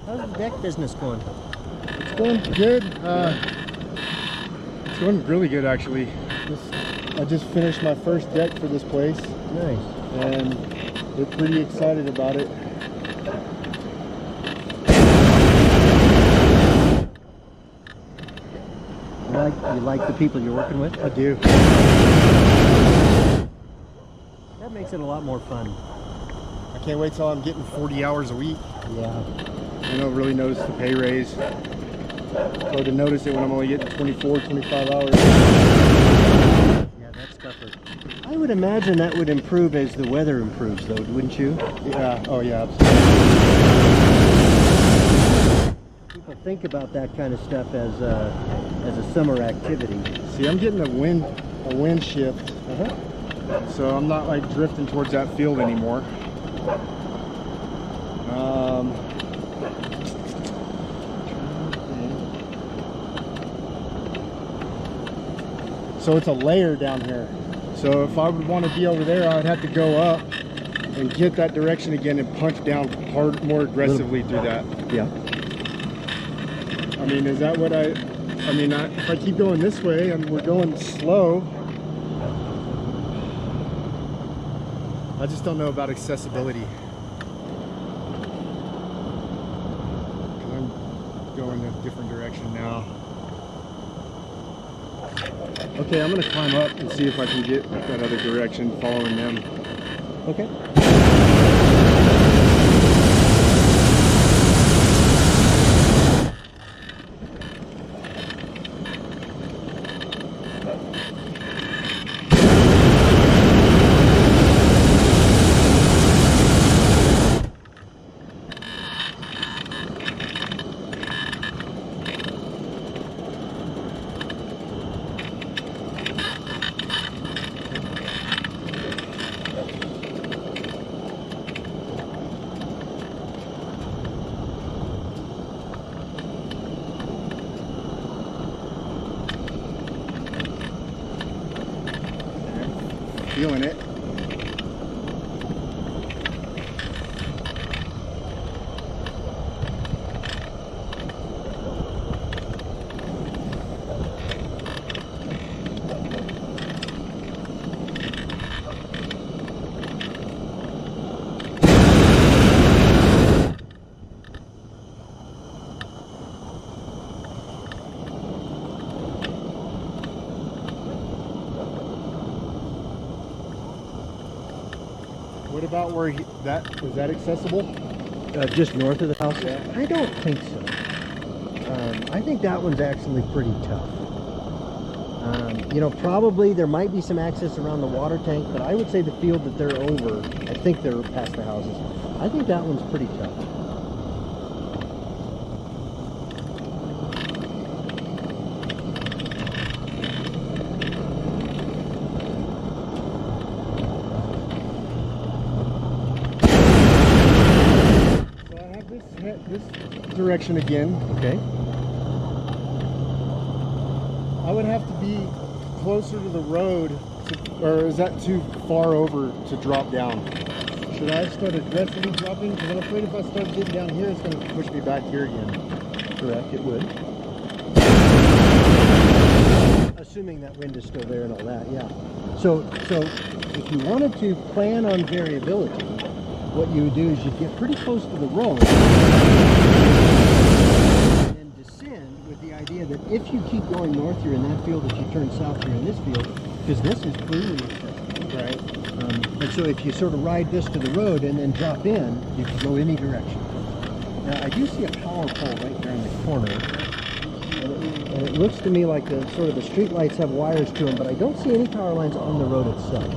Speaker 1: How's the deck business going?
Speaker 2: It's going good. It's going really good, actually. I just finished my first deck for this place.
Speaker 1: Nice.
Speaker 2: And they're pretty excited about it.
Speaker 1: You like the people you're working with?
Speaker 2: I do.
Speaker 1: That makes it a lot more fun.
Speaker 2: I can't wait till I'm getting 40 hours a week.
Speaker 1: Yeah.
Speaker 2: I don't really notice the pay raise. It's hard to notice it when I'm only getting 24, 25 hours.
Speaker 1: Yeah, that's tougher. I would imagine that would improve as the weather improves, though, wouldn't you?
Speaker 2: Yeah. Oh, yeah, absolutely.
Speaker 1: People think about that kind of stuff as a summer activity.
Speaker 2: See, I'm getting a wind shift, so I'm not like drifting towards that field anymore. So it's a layer down here. So if I would want to be over there, I would have to go up and get that direction again and punch down hard, more aggressively through that.
Speaker 1: Yeah.
Speaker 2: I mean, is that what if I keep going this way and we're going slow, I just don't know about accessibility. I'm going a different direction now. Okay, I'm gonna climb up and see if I can get that other direction following them.
Speaker 1: Okay.
Speaker 2: Feeling it. What about where is that accessible?
Speaker 1: Just north of the house?
Speaker 2: Yeah.
Speaker 1: I don't think so. I think that one's actually pretty tough. You know, probably there might be some access around the water tank, but I would say the field that they're over, I think they're past the houses. I think that one's pretty tough.
Speaker 2: This direction again.
Speaker 1: Okay.
Speaker 2: I would have to be closer to the road, or is that too far over to drop down? Should I start aggressively dropping? Because I'm afraid if I start getting down here, it's going to push me back here again.
Speaker 1: Correct, it would. Assuming that wind is still there and all that, yeah. So if you wanted to plan on variability, what you would do is you'd get pretty close to the road and descend with the idea that if you keep going north here in that field, if you turn south here in this field, because this is clearly accessible.
Speaker 2: Right.
Speaker 1: And so if you sort of ride this to the road and then drop in, you can go any direction. Now I do see a power pole right there in the corner. And it looks to me like the sort of the street lights have wires to them, but I don't see any power lines on the road itself.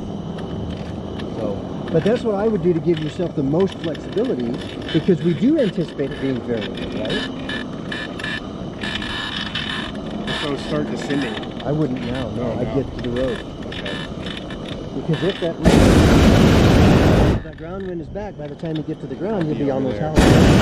Speaker 1: So, but that's what I would do to give yourself the most flexibility, because we do anticipate it being variable, right?
Speaker 2: So start descending.
Speaker 1: I wouldn't now. No,
Speaker 2: Oh,
Speaker 1: I'd
Speaker 2: no.
Speaker 1: get to the road.
Speaker 2: Okay.
Speaker 1: Because if that ground wind is back, by the time you get to the ground, you'll be on
Speaker 2: over
Speaker 1: those
Speaker 2: there.
Speaker 1: houses.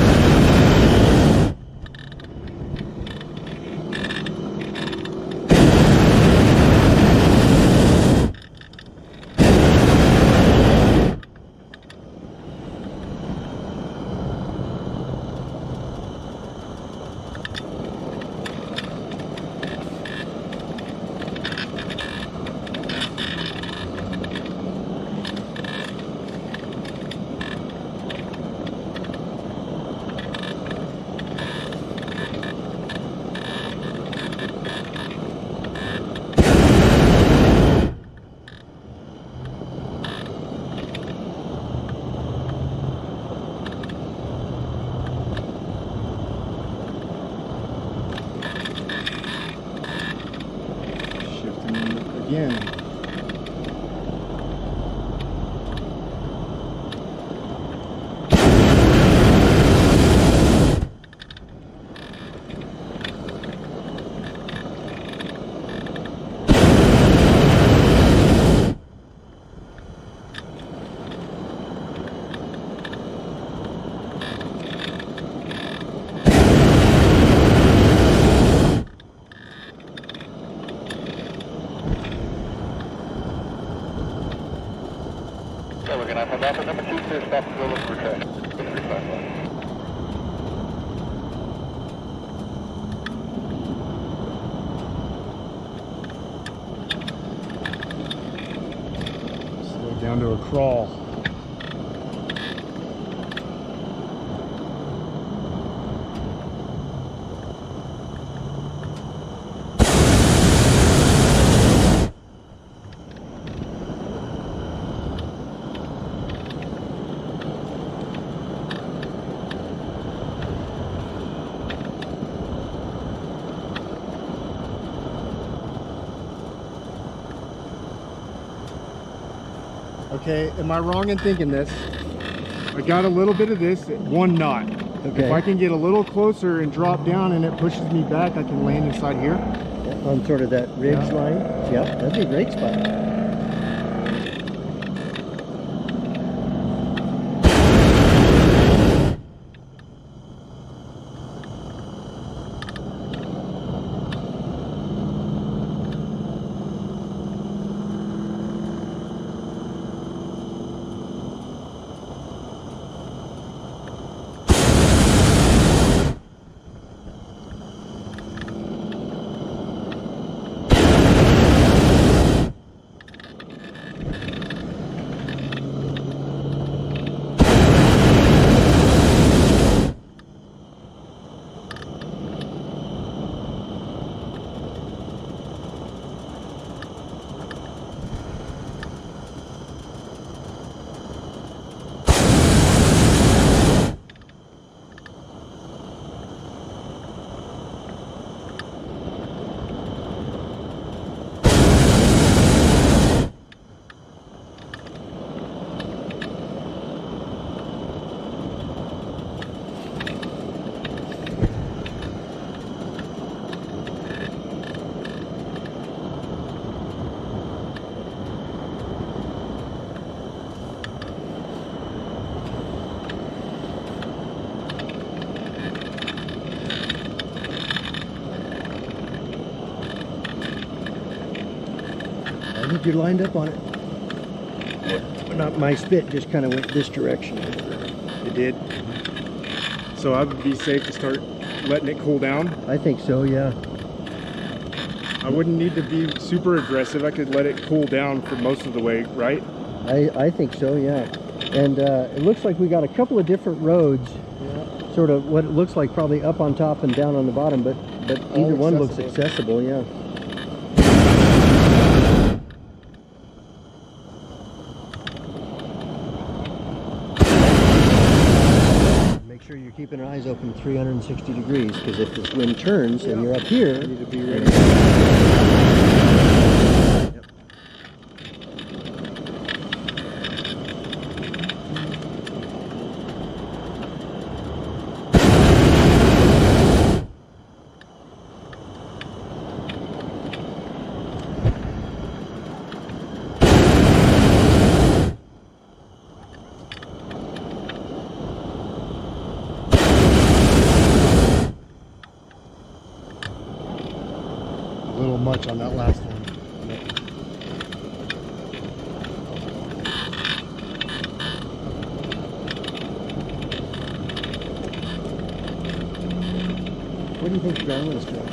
Speaker 2: Again.
Speaker 3: So we're gonna have a number 2, clear stop to go look for traffic.
Speaker 2: Slow down to a crawl. Okay, am I wrong in thinking this? I got a little bit of this at 1 knot.
Speaker 1: Okay.
Speaker 2: If I can get a little closer and drop down and it pushes me back, I can land inside here.
Speaker 1: On sort of that ridge
Speaker 2: Yeah.
Speaker 1: line. Yeah, that'd be a great spot. I think you're lined up on it. Not my spit just kind of went this direction.
Speaker 2: It did. So I would be safe to start letting it cool down.
Speaker 1: I think so, yeah.
Speaker 2: I wouldn't need to be super aggressive. I could let it cool down for most of the way, right?
Speaker 1: I think so, yeah. And it looks like we got a couple of different roads,
Speaker 2: Yeah.
Speaker 1: sort of what it looks like probably up on top and down on the bottom, but either one looks accessible, yeah. Make sure you're keeping your eyes open 360 degrees, because if this wind turns and you're up here,
Speaker 2: You need to be ready.
Speaker 1: Yep.
Speaker 2: A little much on that last one.
Speaker 1: What do you think the ground wind is doing?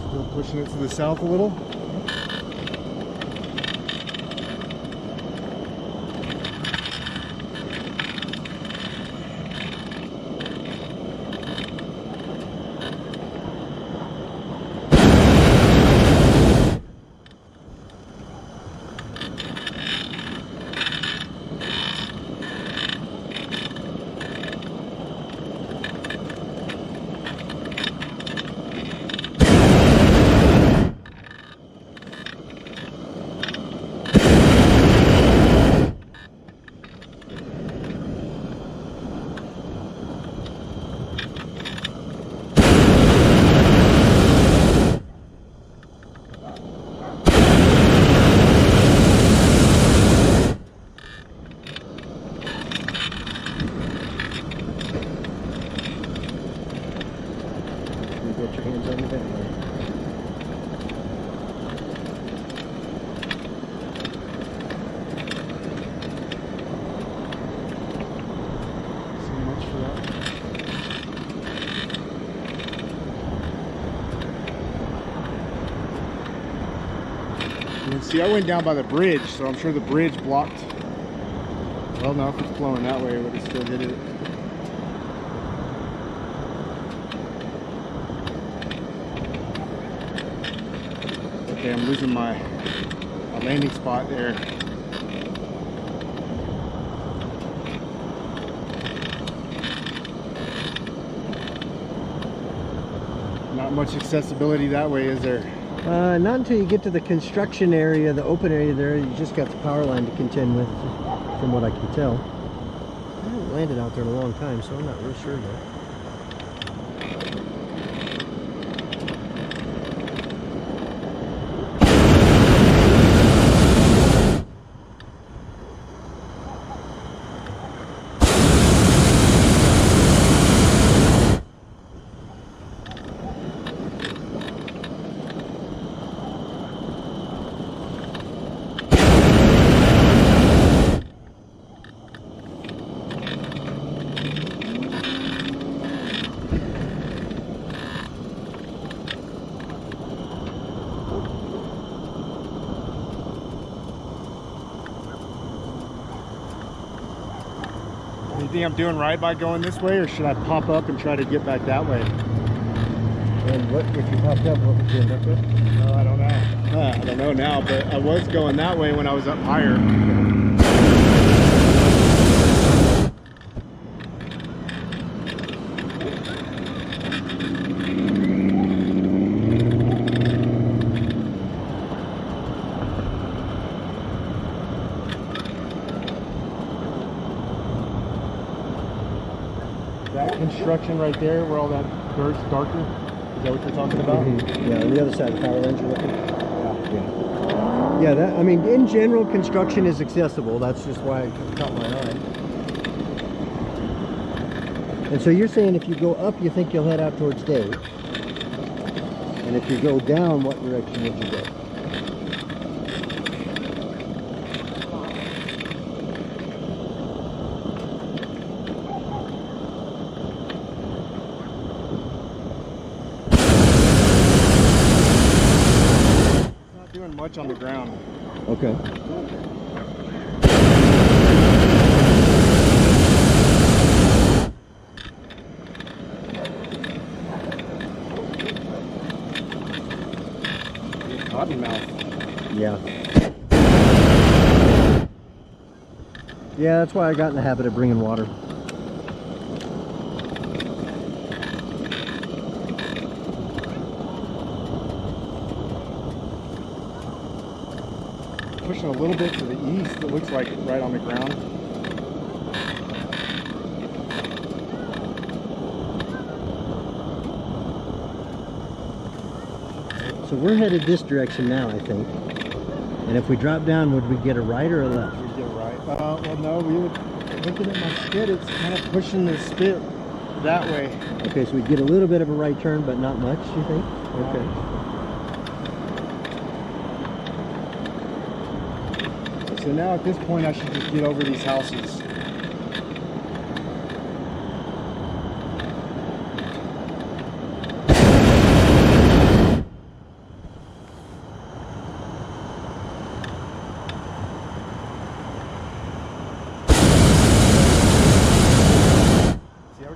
Speaker 2: Still pushing it to the south a little.
Speaker 1: You get your hands on the vent.
Speaker 2: So much for that. And see, I went down by the bridge, so I'm sure the bridge blocked. Well, no, if it's blowing that way, it would have still hit it. Okay, I'm losing my landing spot there. Not much accessibility that way, is there?
Speaker 1: Not until you get to the construction area, the open area there. You just got the power line to contend with, from what I can tell. I haven't landed out there in a long time, so I'm not real sure though.
Speaker 2: You think I'm doing right by going this way, or should I pop up and try to get back that way?
Speaker 1: And what if you popped up? What would you end up with?
Speaker 2: Oh, I don't know. I don't know now, but I was going that way when I was up higher. That construction right there, where all that dirt's darker, is that what you're talking about?
Speaker 1: Yeah, on the other side of the power lines you're looking. Yeah, that, I mean, in general, construction is accessible. That's just why it caught my eye. And so you're saying if you go up, you think you'll head out towards Dave. And if you go down, what direction would you go?
Speaker 2: much on the ground.
Speaker 1: Okay.
Speaker 2: Cottonmouth.
Speaker 1: Yeah. Yeah, that's why I got in the habit of bringing water.
Speaker 2: Pushing a little bit to the east, it looks like right on the ground.
Speaker 1: So we're headed this direction now, I think. And if we drop down, would we get a right or a left?
Speaker 2: We'd get right. Well, no, we would. Looking at my spit, it's kind of pushing the spit that way.
Speaker 1: Okay, so we'd get a little bit of a right turn, but not much, you think? Okay.
Speaker 2: So now at this point, I should just get over these houses.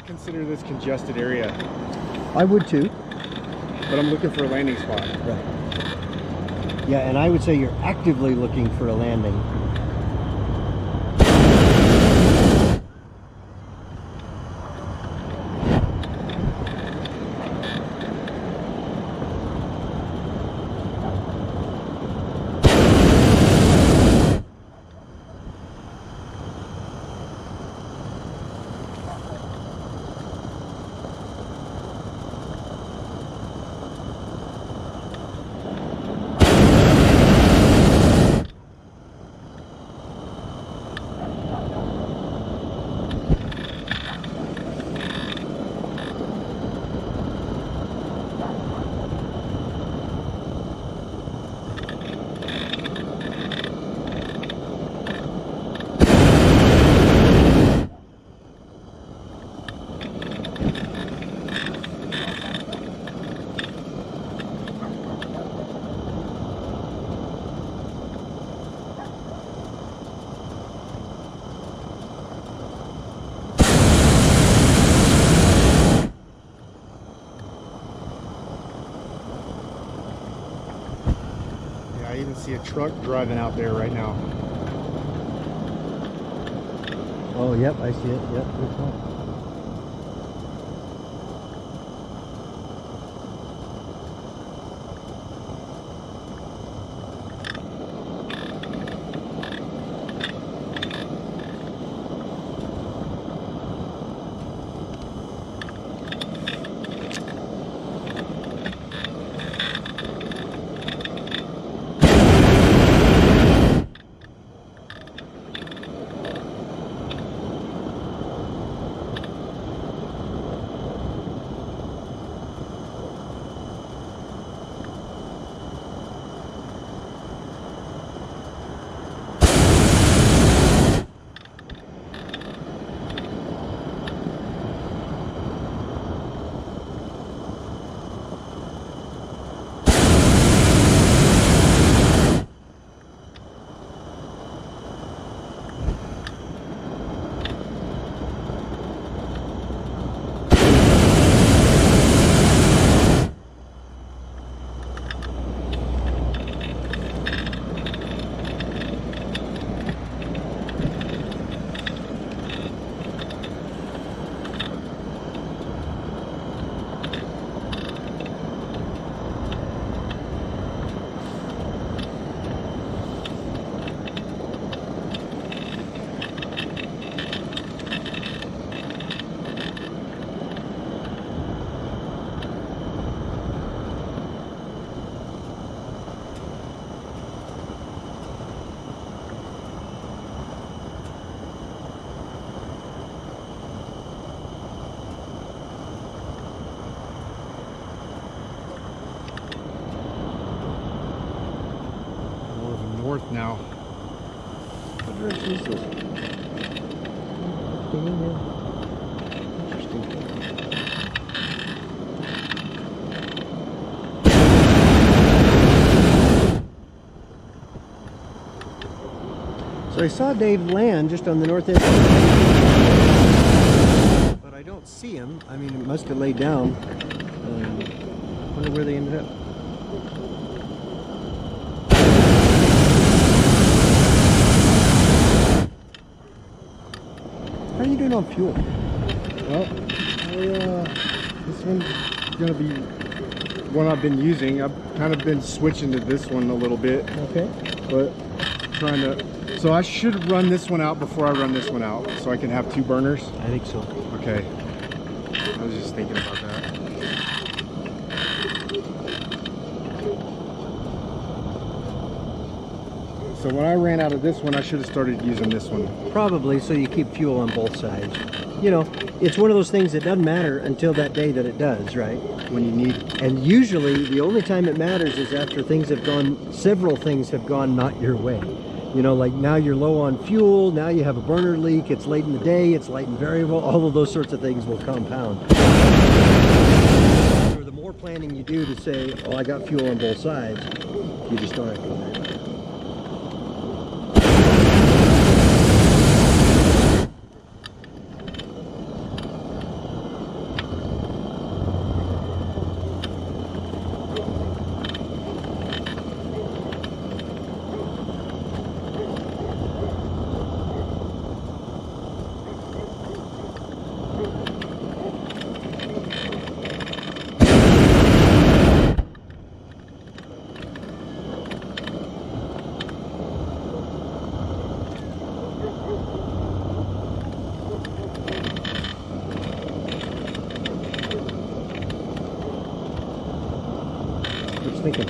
Speaker 2: Consider this congested area.
Speaker 1: I would too.
Speaker 2: But I'm looking for a landing spot.
Speaker 1: Right. Yeah, and I would say you're actively looking for a landing.
Speaker 2: I even see a truck driving out there right now.
Speaker 1: Oh, yep, I see it. Yep, good point.
Speaker 2: North now.
Speaker 1: What direction is this? Interesting. So I saw Dave land just on the north end, but I don't see him. I mean, it must have laid down. Wonder where they ended up. How are you doing on fuel?
Speaker 2: Well, this one's gonna be one I've been using. I've kind of been switching to this one a little bit.
Speaker 1: Okay.
Speaker 2: But trying to, so I should run this one out before I run this one out, so I can have 2 burners.
Speaker 1: I think so.
Speaker 2: Okay. I was just thinking about that. So when I ran out of this one, I should have started using this one.
Speaker 1: Probably, so you keep fuel on both sides. You know, it's one of those things that doesn't matter until that day that it does, right?
Speaker 2: When you need.
Speaker 1: And usually the only time it matters is after things have gone, several things have gone not your way. You know, like now you're low on fuel, now you have a burner leak, it's late in the day, it's light and variable, all of those sorts of things will compound. So the more planning you do to say, oh, I got fuel on both sides, you just don't have to worry about it. What you thinking?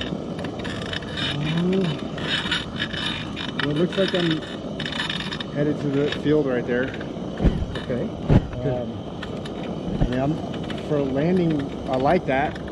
Speaker 2: Well, it looks like I'm headed to the field right there.
Speaker 1: Okay.
Speaker 2: I mean, for a landing, I like that.